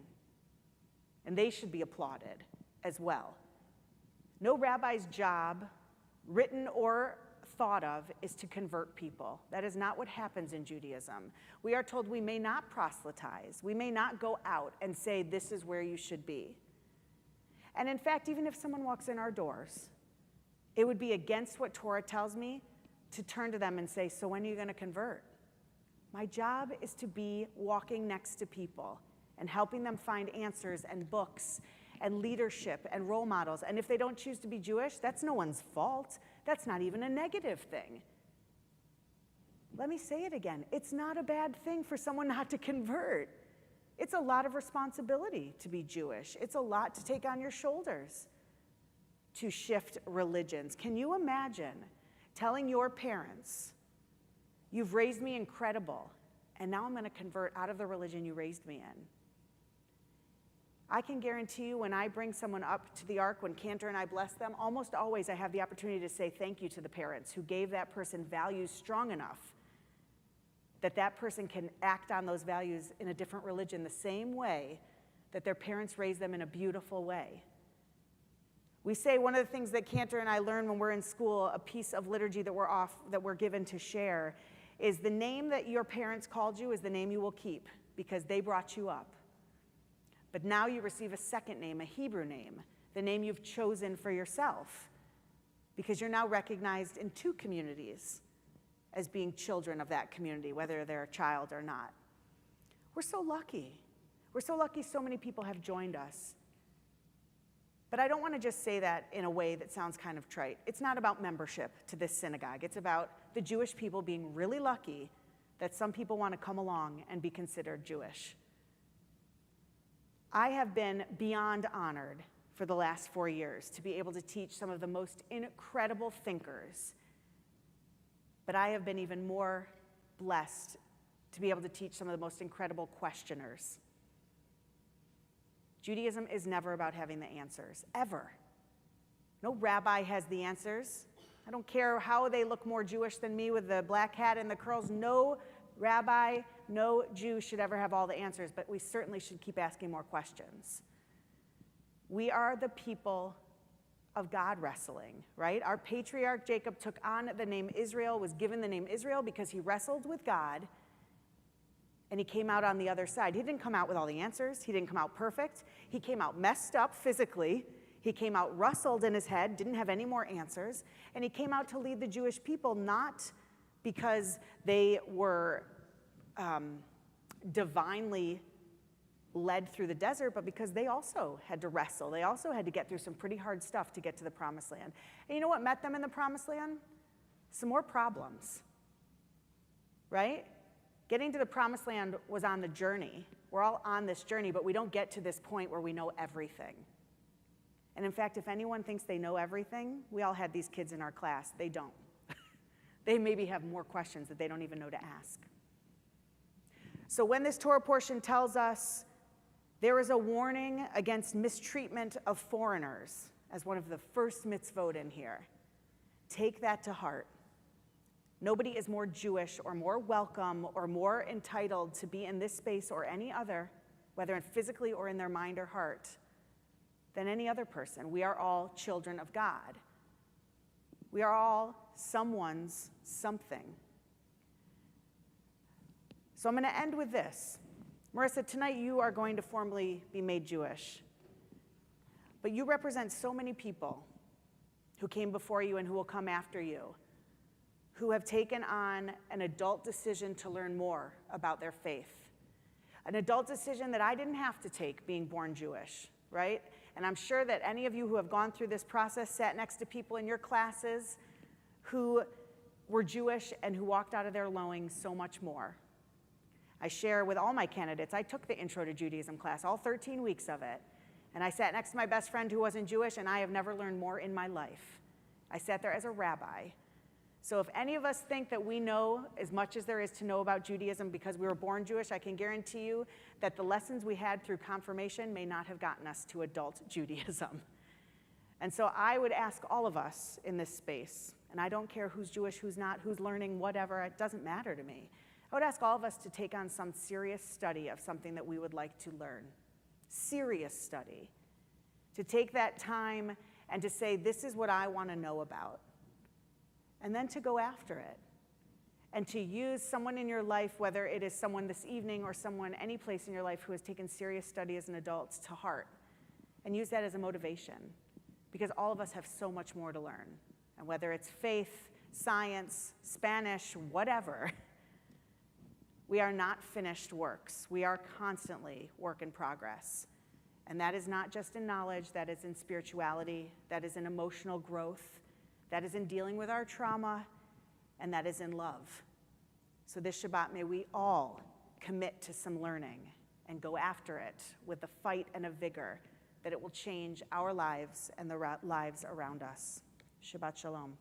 And they should be applauded as well. No rabbi's job, written or thought of, is to convert people. That is not what happens in Judaism. We are told we may not proselytize. We may not go out and say, this is where you should be. And in fact, even if someone walks in our doors, it would be against what Torah tells me to turn to them and say, so when are you going to convert? My job is to be walking next to people and helping them find answers and books and leadership and role models. And if they don't choose to be Jewish, that's no one's fault. That's not even a negative thing. Let me say it again. It's not a bad thing for someone not to convert. It's a lot of responsibility to be Jewish. It's a lot to take on your shoulders to shift religions. Can you imagine telling your parents, you've raised me incredible, and now I'm going to convert out of the religion you raised me in? I can guarantee you when I bring someone up to the ark, when Cantor and I bless them, almost always I have the opportunity to say thank you to the parents who gave that person values strong enough that that person can act on those values in a different religion the same way that their parents raised them in a beautiful way. We say one of the things that Cantor and I learn when we're in school, a piece of liturgy that we're given to share, is the name that your parents called you is the name you will keep because they brought you up. But now you receive a second name, a Hebrew name, the name you've chosen for yourself, because you're now recognized in two communities as being children of that community, whether they're a child or not. We're so lucky. We're so lucky so many people have joined us. But I don't want to just say that in a way that sounds kind of trite. It's not about membership to this synagogue. It's about the Jewish people being really lucky that some people want to come along and be considered Jewish. I have been beyond honored for the last 4 years to be able to teach some of the most incredible thinkers. But I have been even more blessed to be able to teach some of the most incredible questioners. Judaism is never about having the answers, ever. No rabbi has the answers. I don't care how they look more Jewish than me with the black hat and the curls. No rabbi, no Jew should ever have all the answers, but we certainly should keep asking more questions. We are the people of God wrestling, right? Our patriarch Jacob took on the name Israel, was given the name Israel because he wrestled with God, and he came out on the other side. He didn't come out with all the answers. He didn't come out perfect. He came out messed up physically. He came out rustled in his head, didn't have any more answers, and he came out to lead the Jewish people, not because they were divinely led through the desert, but because they also had to wrestle. They also had to get through some pretty hard stuff to get to the promised land. And you know what met them in the promised land? Some more problems, right? Getting to the promised land was on the journey. We're all on this journey, but we don't get to this point where we know everything. And in fact, if anyone thinks they know everything, we all had these kids in our class. They don't. They maybe have more questions that they don't even know to ask. So when this Torah portion tells us there is a warning against mistreatment of foreigners as one of the first mitzvot in here, take that to heart. Nobody is more Jewish or more welcome or more entitled to be in this space or any other, whether physically or in their mind or heart, than any other person. We are all children of God. We are all someone's something. So I'm going to end with this. Marissa, tonight you are going to formally be made Jewish. But you represent so many people who came before you and who will come after you, who have taken on an adult decision to learn more about their faith. An adult decision that I didn't have to take being born Jewish, right? And I'm sure that any of you who have gone through this process sat next to people in your classes who were Jewish and who walked out of there knowing so much more. I share with all my candidates, I took the Intro to Judaism class, all 13 weeks of it, and I sat next to my best friend who wasn't Jewish, and I have never learned more in my life. I sat there as a rabbi. So if any of us think that we know as much as there is to know about Judaism because we were born Jewish, I can guarantee you that the lessons we had through confirmation may not have gotten us to adult Judaism. And so I would ask all of us in this space, and I don't care who's Jewish, who's not, who's learning, whatever, it doesn't matter to me. I would ask all of us to take on some serious study of something that we would like to learn. Serious study. To take that time and to say, this is what I want to know about. And then to go after it. And to use someone in your life, whether it is someone this evening or someone any place in your life who has taken serious study as an adult, to heart. And use that as a motivation. Because all of us have so much more to learn. And whether it's faith, science, Spanish, whatever, we are not finished works. We are constantly work in progress. And that is not just in knowledge, that is in spirituality, that is in emotional growth, that is in dealing with our trauma, and that is in love. So this Shabbat, may we all commit to some learning and go after it with the fight and a vigor that it will change our lives and the lives around us. Shabbat Shalom.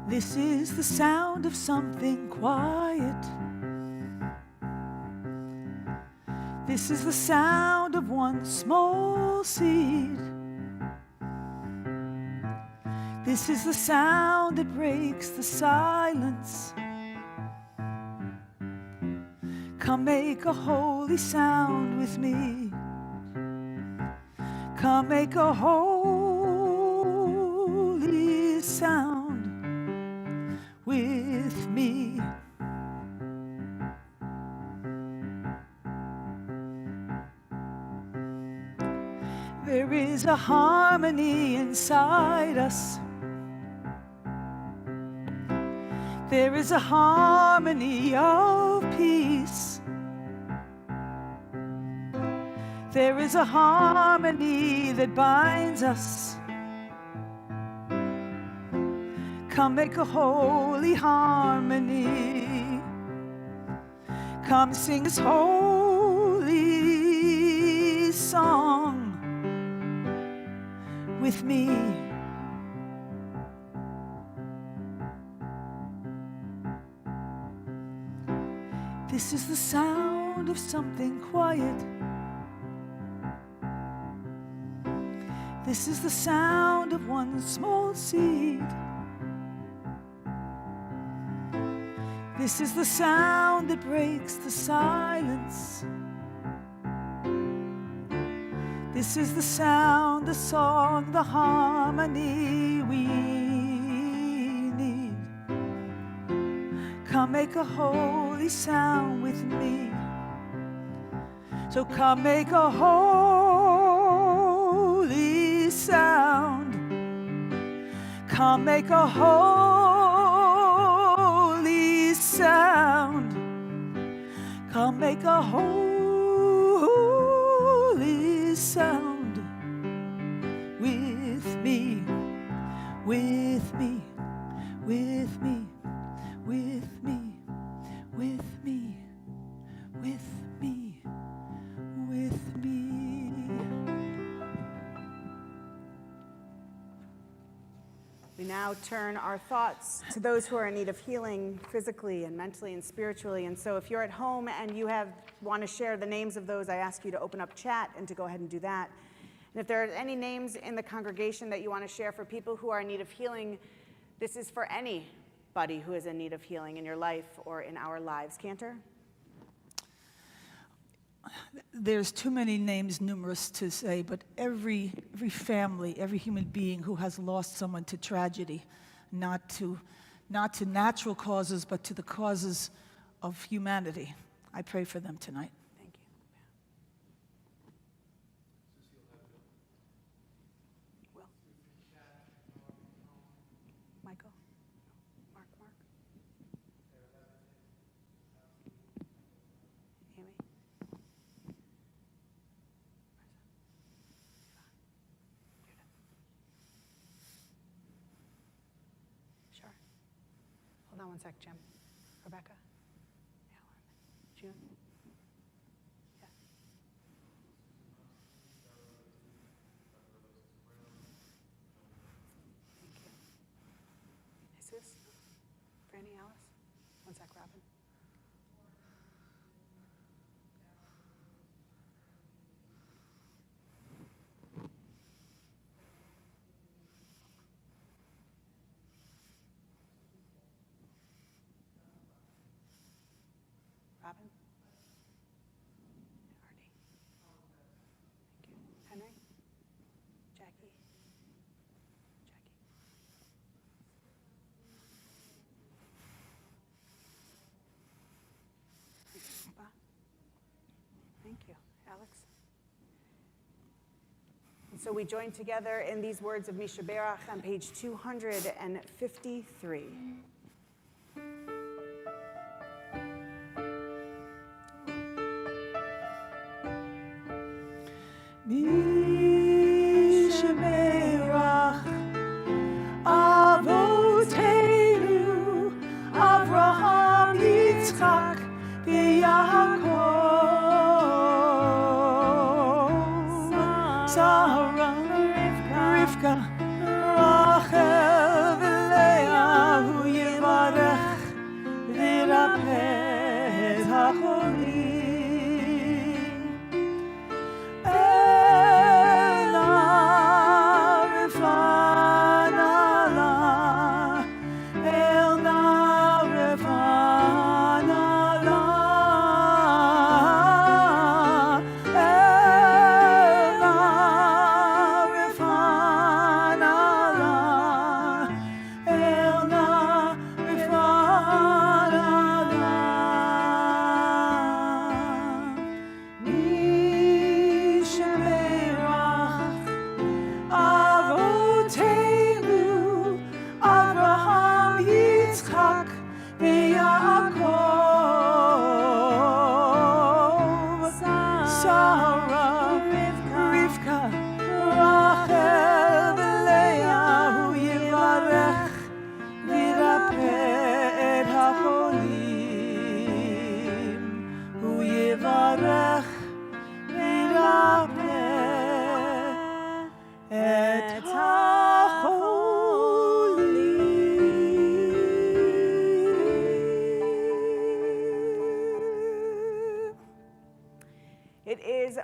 This is the sound of something quiet. This is the sound of one small seed. This is the sound that breaks the silence. Come make a holy sound with me. Come make a holy sound with me. There is a harmony inside us. There is a harmony of peace. There is a harmony that binds us. Come make a holy harmony. Come sing this holy song with me. This is the sound of something quiet. This is the sound of one small seed. This is the sound that breaks the silence. This is the sound, the song, the harmony we need. Come make a holy sound with me. So come make a holy sound. Come make a holy sound. Come make a holy sound with me, with me, with me, with me, with me, with me, with me. We now turn our thoughts to those who are in need of healing physically and mentally and spiritually. And so if you're at home and you want to share the names of those, I ask you to open up chat and to go ahead and do that. And if there are any names in the congregation that you want to share for people who are in need of healing, this is for anybody who is in need of healing in your life or in our lives. Cantor? There's too many names, numerous to say, but every family, every human being who has lost someone to tragedy, not to natural causes, but to the causes of humanity, I pray for them tonight. Thank you. Will? Michael? Mark? Amy? Sure. Hold on one sec, Jim. Rebecca? Alan? June? Yeah. Thank you. Jesus? Franny, Alice? One sec, Robin. Robin? Artie? Thank you. Henry? Jackie? Bob? Thank you. Alex? And so we join together in these words of Misha Berach on page 253. Misha Berach Avotenu Avraham Yitzchak Yaakov Sarah Rivka Rachel Leah Hu Yivarech Virapet HaCholim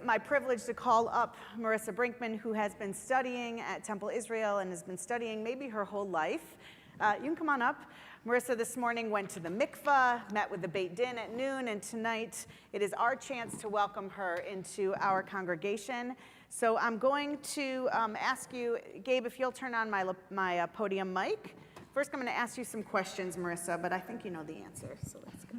my privilege to call up Marissa Brinkman, who has been studying at Temple Israel and has been studying maybe her whole life. You can come on up. Marissa this morning went to the mikvah, met with the Beit Din at noon, and tonight it is our chance to welcome her into our congregation. So I'm going to ask you, Gabe, if you'll turn on my podium mic. First, I'm going to ask you some questions, Marissa, but I think you know the answer, so let's go.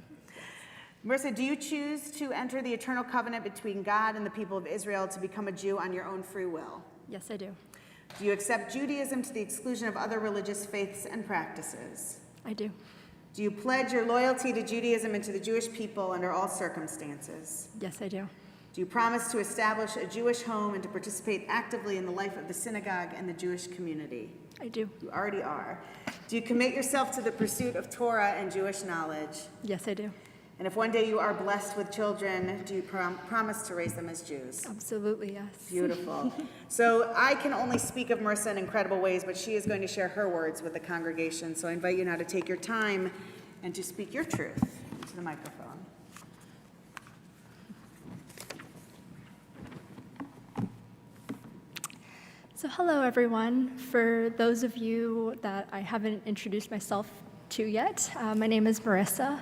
Marissa, do you choose to enter the eternal covenant between God and the people of Israel to become a Jew on your own free will? Yes, I do. Do you accept Judaism to the exclusion of other religious faiths and practices? I do. Do you pledge your loyalty to Judaism and to the Jewish people under all circumstances? Yes, I do. Do you promise to establish a Jewish home and to participate actively in the life of the synagogue and the Jewish community? I do. You already are. Do you commit yourself to the pursuit of Torah and Jewish knowledge? Yes, I do. And if one day you are blessed with children, do you promise to raise them as Jews? Absolutely, yes. Beautiful. So I can only speak of Marissa in incredible ways, but she is going to share her words with the congregation. So I invite you now to take your time and to speak your truth into the microphone. So hello, everyone. For those of you that I haven't introduced myself to yet, my name is Marissa.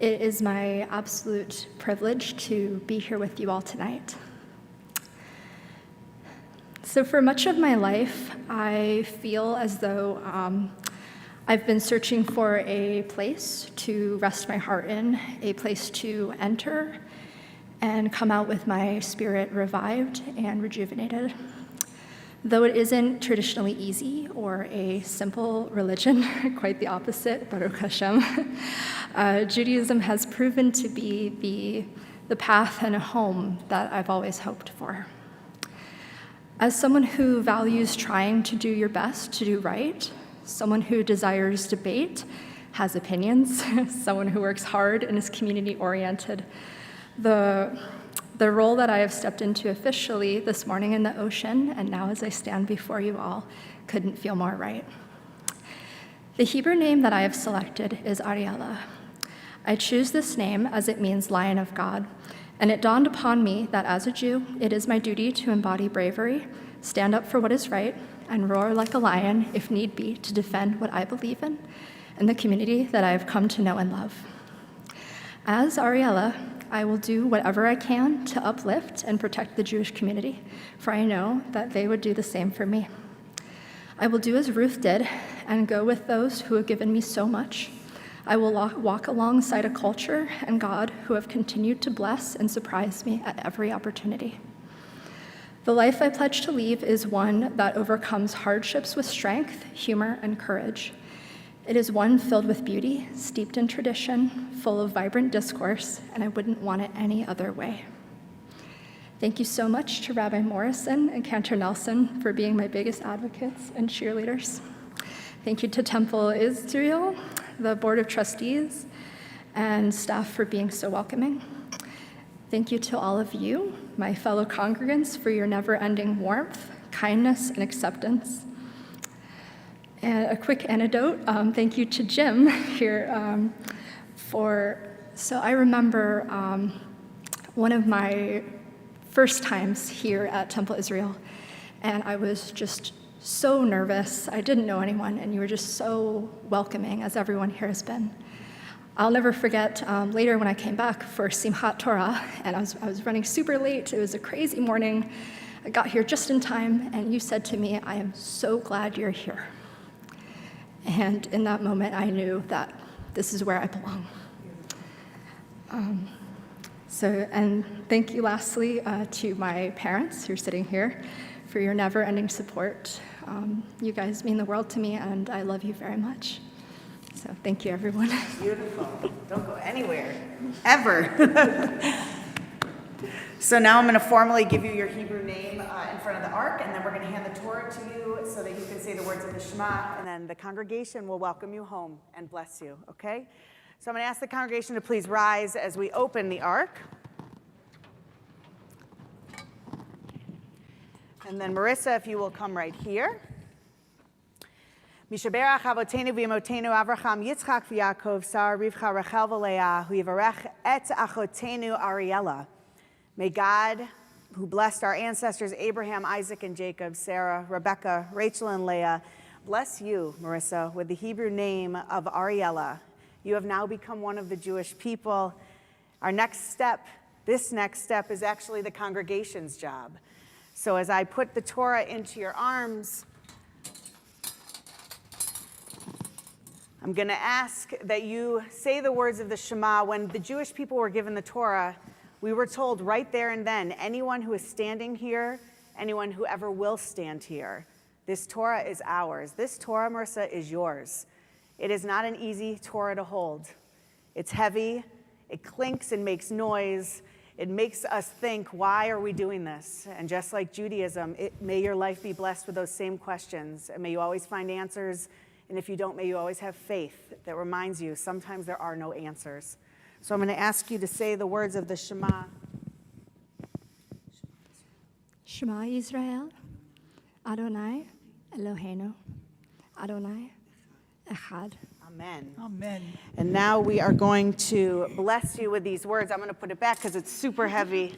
It is my absolute privilege to be here with you all tonight. So for much of my life, I feel as though I've been searching for a place to rest my heart in, a place to enter and come out with my spirit revived and rejuvenated. Though it isn't traditionally easy or a simple religion, quite the opposite, Baruch Hashem, Judaism has proven to be the path and a home that I've always hoped for. As someone who values trying to do your best to do right, someone who desires debate, has opinions, someone who works hard and is community-oriented, the role that I have stepped into officially this morning in the ocean, and now as I stand before you all, couldn't feel more right. The Hebrew name that I have selected is Ariella. I choose this name as it means Lion of God, and it dawned upon me that as a Jew, it is my duty to embody bravery, stand up for what is right, and roar like a lion, if need be, to defend what I believe in and the community that I have come to know and love. As Ariella, I will do whatever I can to uplift and protect the Jewish community, for I know that they would do the same for me. I will do as Ruth did and go with those who have given me so much. I will walk alongside a culture and God who have continued to bless and surprise me at every opportunity. The life I pledge to leave is one that overcomes hardships with strength, humor, and courage. It is one filled with beauty, steeped in tradition, full of vibrant discourse, and I wouldn't want it any other way. Thank you so much to Rabbi Morrison and Cantor Nelson for being my biggest advocates and cheerleaders. Thank you to Temple Israel, the Board of Trustees, and staff for being so welcoming. Thank you to all of you, my fellow congregants, for your never-ending warmth, kindness, and acceptance. And a quick anecdote, thank you to Jim here so I remember one of my first times here at Temple Israel, and I was just so nervous. I didn't know anyone, and you were just so welcoming, as everyone here has been. I'll never forget later when I came back for Simchat Torah, and I was running super late. It was a crazy morning. I got here just in time, and you said to me, "I am so glad you're here." And in that moment, I knew that this is where I belong. And thank you lastly to my parents who are sitting here for your never-ending support. You guys mean the world to me, and I love you very much. So thank you, everyone. Beautiful. Don't go anywhere, ever. So now I'm going to formally give you your Hebrew name in front of the ark, and then we're going to hand the Torah to you so that you can say the words of the Shema, and then the congregation will welcome you home and bless you, okay? So I'm going to ask the congregation to please rise as we open the ark. And then Marissa, if you will come right here. Mishaberach avotenu v'imotenu Avraham Yitzchak v'Yaakov Sarah Rivka Rachel v'Leah hu yivarech et achotenu Ariella. May God who blessed our ancestors, Abraham, Isaac, and Jacob, Sarah, Rebecca, Rachel, and Leah. Bless you, Marissa, with the Hebrew name of Ariella. You have now become one of the Jewish people. Our next step, this next step, is actually the congregation's job. So as I put the Torah into your arms, I'm going to ask that you say the words of the Shema. When the Jewish people were given the Torah, we were told right there and then, anyone who is standing here, anyone who ever will stand here, this Torah is ours. This Torah, Marissa, is yours. It is not an easy Torah to hold. It's heavy. It clinks and makes noise. It makes us think, why are we doing this? And just like Judaism, may your life be blessed with those same questions. And may you always find answers. And if you don't, may you always have faith that reminds you sometimes there are no answers. So I'm going to ask you to say the words of the Shema. Shema Israel, Adonai Eloheinu, Adonai Echad. Amen. Amen. And now we are going to bless you with these words. I'm going to put it back because it's super heavy.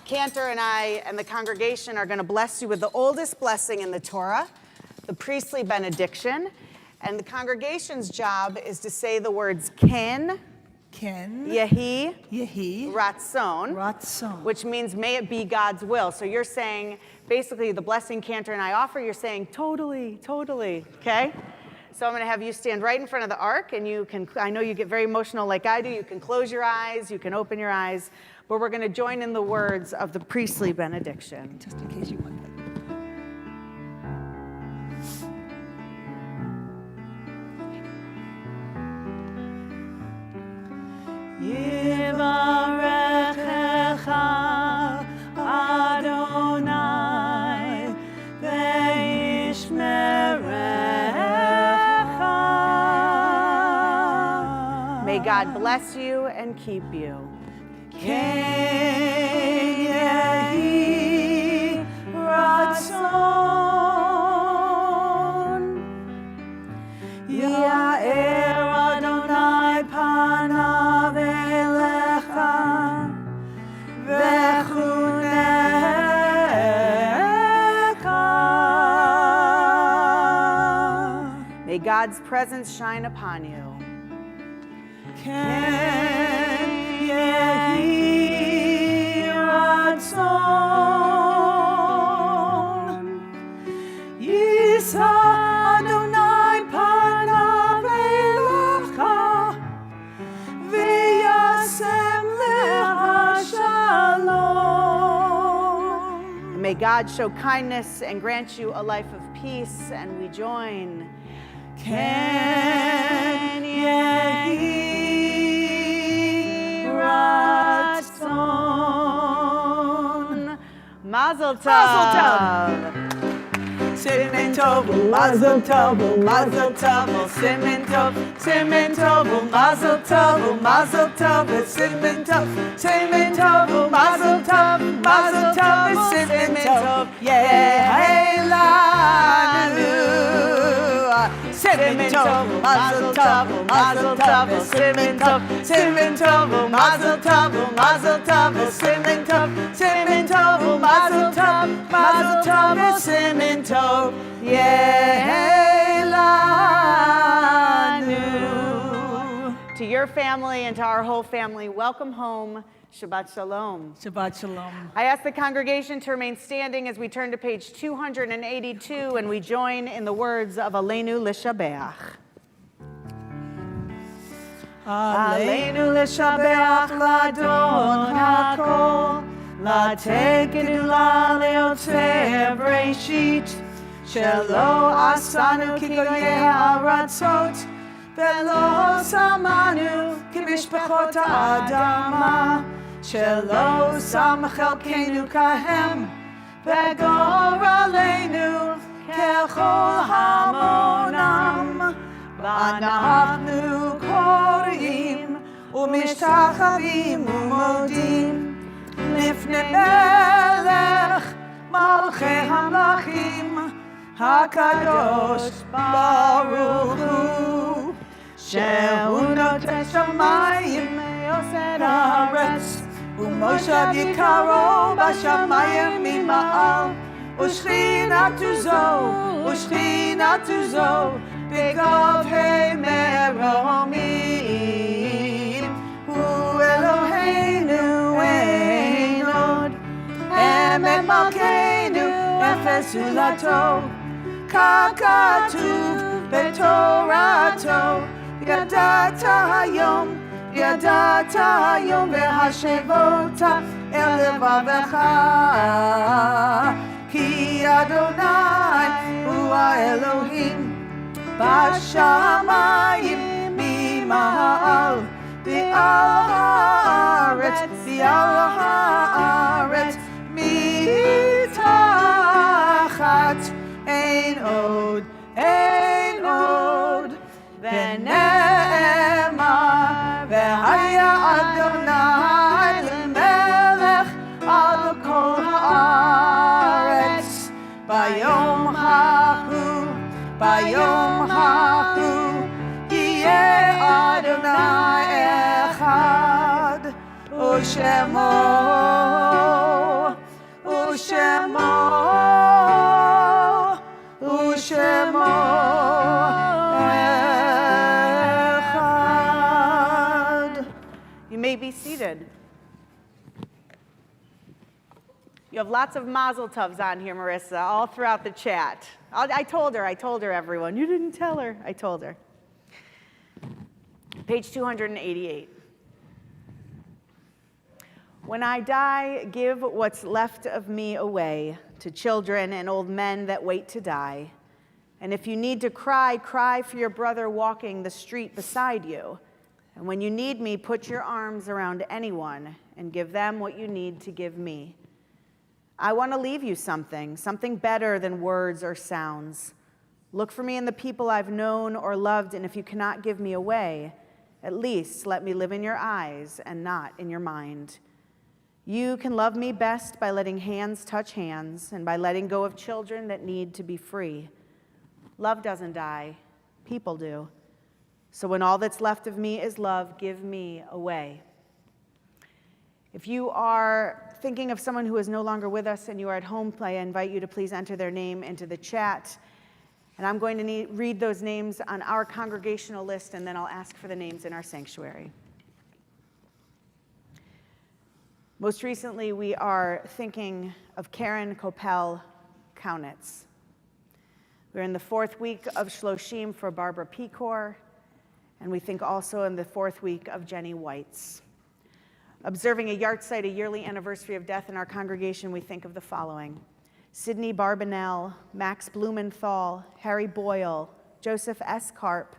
Cantor and I and the congregation are going to bless you with the oldest blessing in the Torah, the priestly benediction. And the congregation's job is to say the words Ken, Yehi, Ratzon, which means may it be God's will. So you're saying, basically, the blessing Cantor and I offer, you're saying, totally, okay? So I'm going to have you stand right in front of the ark, and you can, I know you get very emotional like I do. You can close your eyes, you can open your eyes, but we're going to join in the words of the priestly benediction. Just in case you want that. Yivarechecha Adonai ve'yishmerecha. May God bless you and keep you. Ken Yehi Ratzon Ya'er Adonai panav elecha v'chunecha. May God's presence shine upon you. Ken Yehi Ratzon Yisa Adonai panav elecha v'yasem lecha shalom. And may God show kindness and grant you a life of peace, and we join. Ken Yehi Ratzon. Mazel tov. Mazel tov. Simen tov, mazel tov, mazel tov, simen tov, mazel tov, mazel tov, simen tov, mazel tov, simen tov, yehelanu. Simen tov, mazel tov, simen tov, mazel tov, simen tov, mazel tov, simen tov, yehelanu. To your family and to our whole family, welcome home. Shabbat Shalom. Shabbat Shalom. I ask the congregation to remain standing as we turn to page 282 and we join in the words of Aleinu L'Shabeach. Aleinu L'Shabeach L'Adon HaKol, L'Tei Gedula Le'otzei Breshit, Shelo Asanu Kigoyei Ha'aratzot, Velo Samanu Kimishpachot Ha'adama, Shelo Sam Chelkeinu Kahem, Vegor Aleinu Kechol Hamonam. ואנחנו קוראים ומשתחווים ומודים לפני מלך מלכי המלכים הקדוש ברוך הוא, שהוא נותן שמיים ויוסד הארץ, ומשה עכשיו יקרו בשמיים ממעל, ושכינתו זו, ושכינתו זו, בגבהי מרומים. הוא אלוהינו אין עוד, אמת מלכנו, אפס זולתו, ככתוב בתורתו. ידעת היום והשבות אל לבבך, כי אדוני הוא האלוהים בשמיים ממעל, ועל הארץ מתחת. אין עוד, אין עוד, ונאמר, והיה אדוני למלך על כל הארץ. ביום ההוא, ביום ההוא, יהיה אדוני אחד, ושמו, ושמו, ושמו אחד. You may be seated. You have lots of mazel tovs on here, Marissa, all throughout the chat. I told her, everyone. You didn't tell her. I told her. Page 288. When I die, give what's left of me away to children and old men that wait to die. And if you need to cry, cry for your brother walking the street beside you. And when you need me, put your arms around anyone and give them what you need to give me. I want to leave you something better than words or sounds. Look for me in the people I've known or loved, and if you cannot give me away, at least let me live in your eyes and not in your mind. You can love me best by letting hands touch hands and by letting go of children that need to be free. Love doesn't die, people do. So when all that's left of me is love, give me away. If you are thinking of someone who is no longer with us and you are at home, I invite you to please enter their name into the chat. And I'm going to read those names on our congregational list, and then I'll ask for the names in our sanctuary. Most recently, we are thinking of Karen Kopel Kaunitz. We're in the fourth week of Shloshim for Barbara Pecor, and we think also in the fourth week of Jenny Whites. Observing a yahrzeit, a yearly anniversary of death in our congregation, we think of the following: Sidney Barbanel, Max Blumenthal, Harry Boyle, Joseph S. Karp,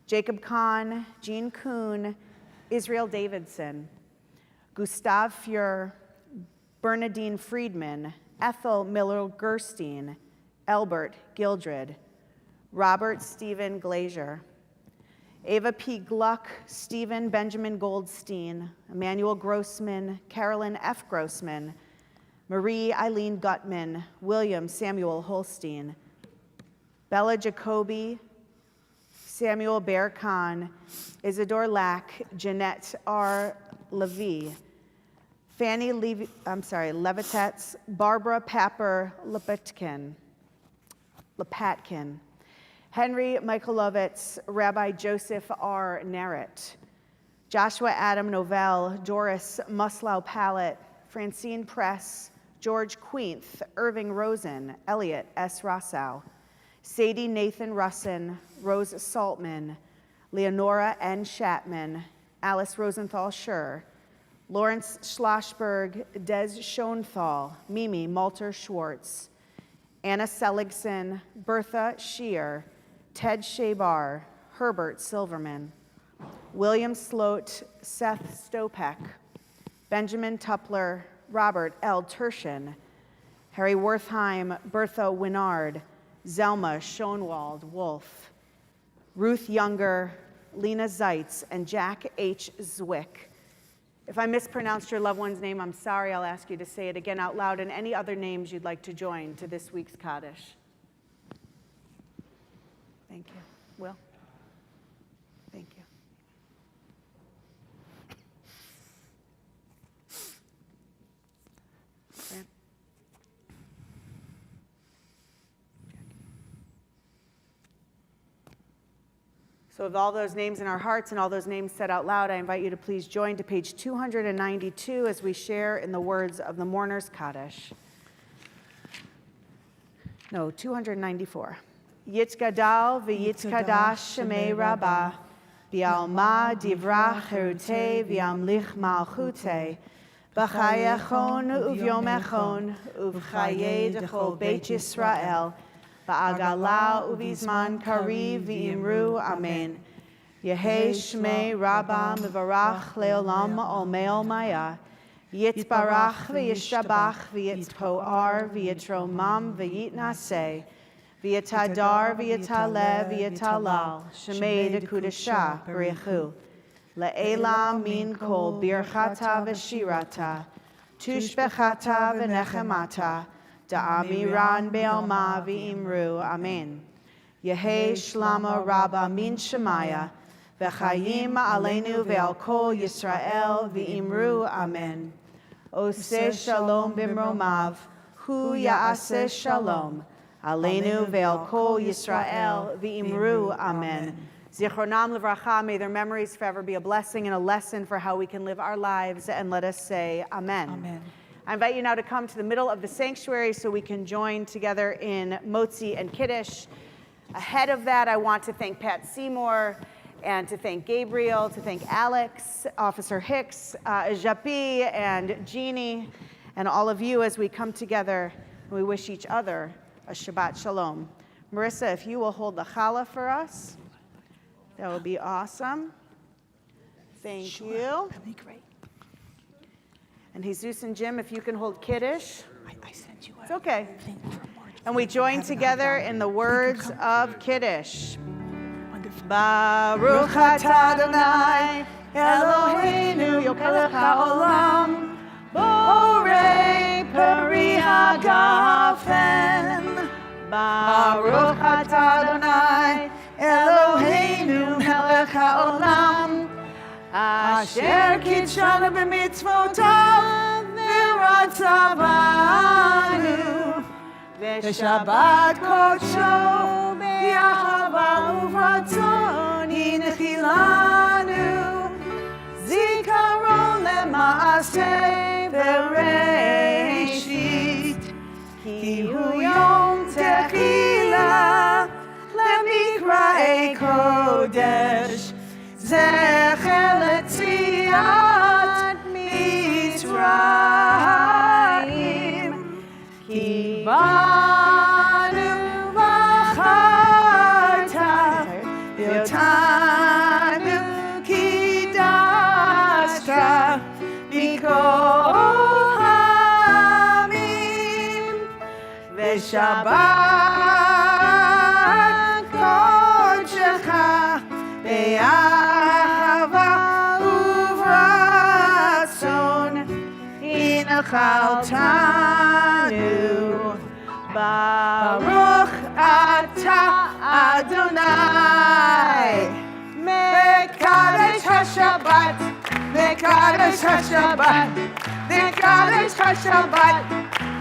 Jacob Kahn, Jean Kuhn, Israel Davidson, Gustav Fuhr, Bernadine Friedman, Ethel Miller-Gerstein, Elbert Gildred, Robert Stephen Glazier, Ava P. Gluck, Stephen Benjamin Goldstein, Emmanuel Grossman, Carolyn F. Grossman, Marie Eileen Gutman, William Samuel Holstein, Bella Jacoby, Samuel Bear Khan, Isidore Lack, Jeanette R. Levy, Fanny Levitets, Barbara Papper Lepatkin, Henry Michaelovitz, Rabbi Joseph R. Narrett, Joshua Adam Novell, Doris Muslau Pallet, Francine Press, George Queenth, Irving Rosen, Elliot S. Rossau, Sadie Nathan Russin, Rose Saltman, Leonora N. Shatman, Alice Rosenthal Schur, Lawrence Schlossberg, Des Schoenthal, Mimi Malter Schwartz, Anna Seligson, Bertha Shear, Ted Shabar, Herbert Silverman, William Sloat, Seth Stopek, Benjamin Tupler, Robert L. Tershin, Harry Wertheim, Bertha Winard, Zelma Schoenwald Wolf, Ruth Younger, Lena Zeitz, and Jack H. Zwick. If I mispronounced your loved one's name, I'm sorry. I'll ask you to say it again out loud, and any other names you'd like to join to this week's Kaddish. Thank you. Will? Thank you. So with all those names in our hearts and all those names said out loud, I invite you to please join to page 292 as we share in the words of the Mourner's Kaddish. No, 294. Yitzgadal v'yitzkadash shemei rabbah, v'alma divrach cherutei v'amlich malchutei, b'chayachon uvyomechon, uv'chayei dechol beit Yisrael, ba'agala uvizman kariv v'imru amen. Yehei shmei rabbah mevarach leolam olmei olmaya, yitzbarach v'yishtabach v'yitzpoar v'yitromam v'yitnaseh, v'yitadar v'yitaleh v'yitalal, shemei dekudasha b'rechu, le'ela min kol birchata v'shirata, tushbechata v'nechemata, da'amiran be'alma v'imru amen. Yehei shlama rabba min shemaya, v'chayim aleinu ve'al kol Yisrael v'imru amen. Oseh shalom b'mromav, hu ya'aseh shalom, aleinu ve'al kol Yisrael v'imru amen. Zichronam levracha, may their memories forever be a blessing and a lesson for how we can live our lives, and let us say amen. Amen. I invite you now to come to the middle of the sanctuary so we can join together in Motzi and Kiddush. Ahead of that, I want to thank Pat Seymour and to thank Gabriel, to thank Alex, Officer Hicks, Japi, and Jeannie, and all of you as we come together and we wish each other a Shabbat Shalom. Marissa, if you will hold the challah for us, that would be awesome. Thank you. That'd be great. And Jesus and Jim, if you can hold Kiddush. I sent you It's okay. thing for more. And we join together in the words of Kiddush. Wonderful. Baruch atah Adonai Eloheinu melech haolam borei peri hagafen. Baruch atah Adonai Eloheinu melech haolam asher kitshanu b'mitzvotav v'ratzav banu v'shabbat kodsho b'ahava uvratzon hinechilanu zikaron lema'aseh bereshit ki hu yom techila lemikra'ei kodesh zecher letziat Mitzrayim ki banu v'charta v'yotanu kidashta mikol ha'amim v'shabbat kodshecha be'ahava uvratzon hinachaltanu Baruch atah Adonai Mekadesh HaShabbat Mekadesh HaShabbat Mekadesh HaShabbat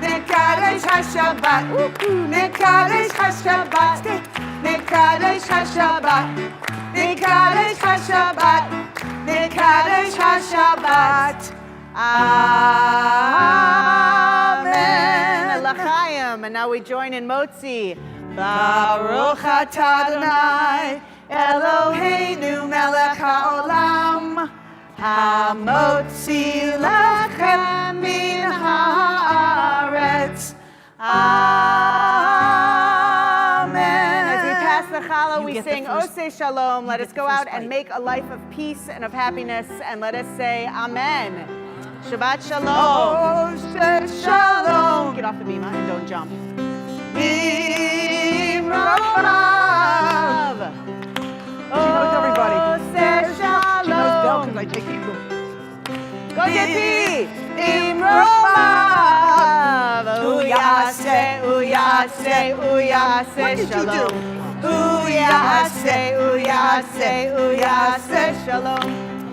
Mekadesh HaShabbat Mekadesh HaShabbat Mekadesh HaShabbat Mekadesh HaShabbat Mekadesh HaShabbat Amen. L'chaim. And now we join in Motzi. Baruch atah Adonai Eloheinu melech haolam hamotzi lachem min haaretz. Amen. As we pass the challah, we sing Oseh Shalom. Let us go out and make a life of peace and of happiness, and let us say Amen. Shabbat Shalom. Oseh Shalom. Get off the bima and don't jump. Imrov. She knows everybody. Oseh She knows Bell Shalom. because I take Hebrew. Go JP. Imrov. Uyase, uyase, uyase What did you Shalom. do? Uyase, uyase, uyase Shalom.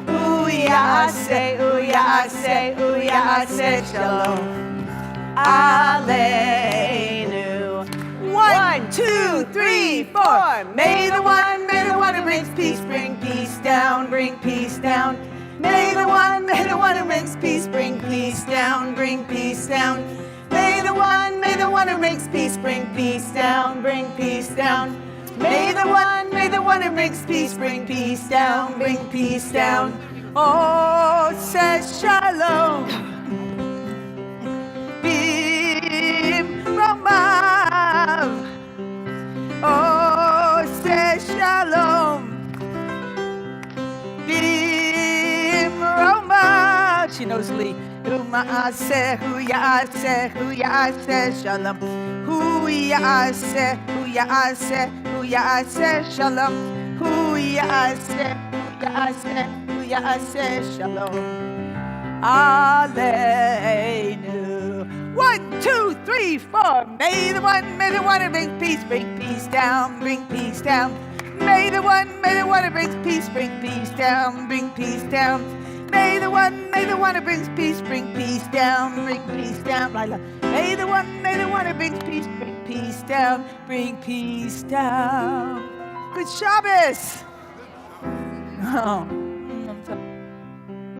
Uyase, uyase, uyase Shalom. Aleinu. One, two, three, four. May the one who brings peace bring peace down, bring peace down. May the one who brings peace bring peace down, bring peace down. May the one who brings peace bring peace down, bring peace down. May the one who brings peace bring peace down, bring peace down. Oh, says shalom. Bim Romav. Oh, says shalom. Bim Romav. She knows Lee. Hu ya'aseh, shalom. Hu ya'aseh, shalom. Hu ya'aseh, shalom. Aleinu. 1, 2, 3, 4. May the one who brings peace bring peace down, bring peace down. May the one who brings peace bring peace down, bring peace down. May the one who brings peace bring peace down, bring peace down. May the one who brings peace bring peace down, bring peace down. Good Shabbos. Oh.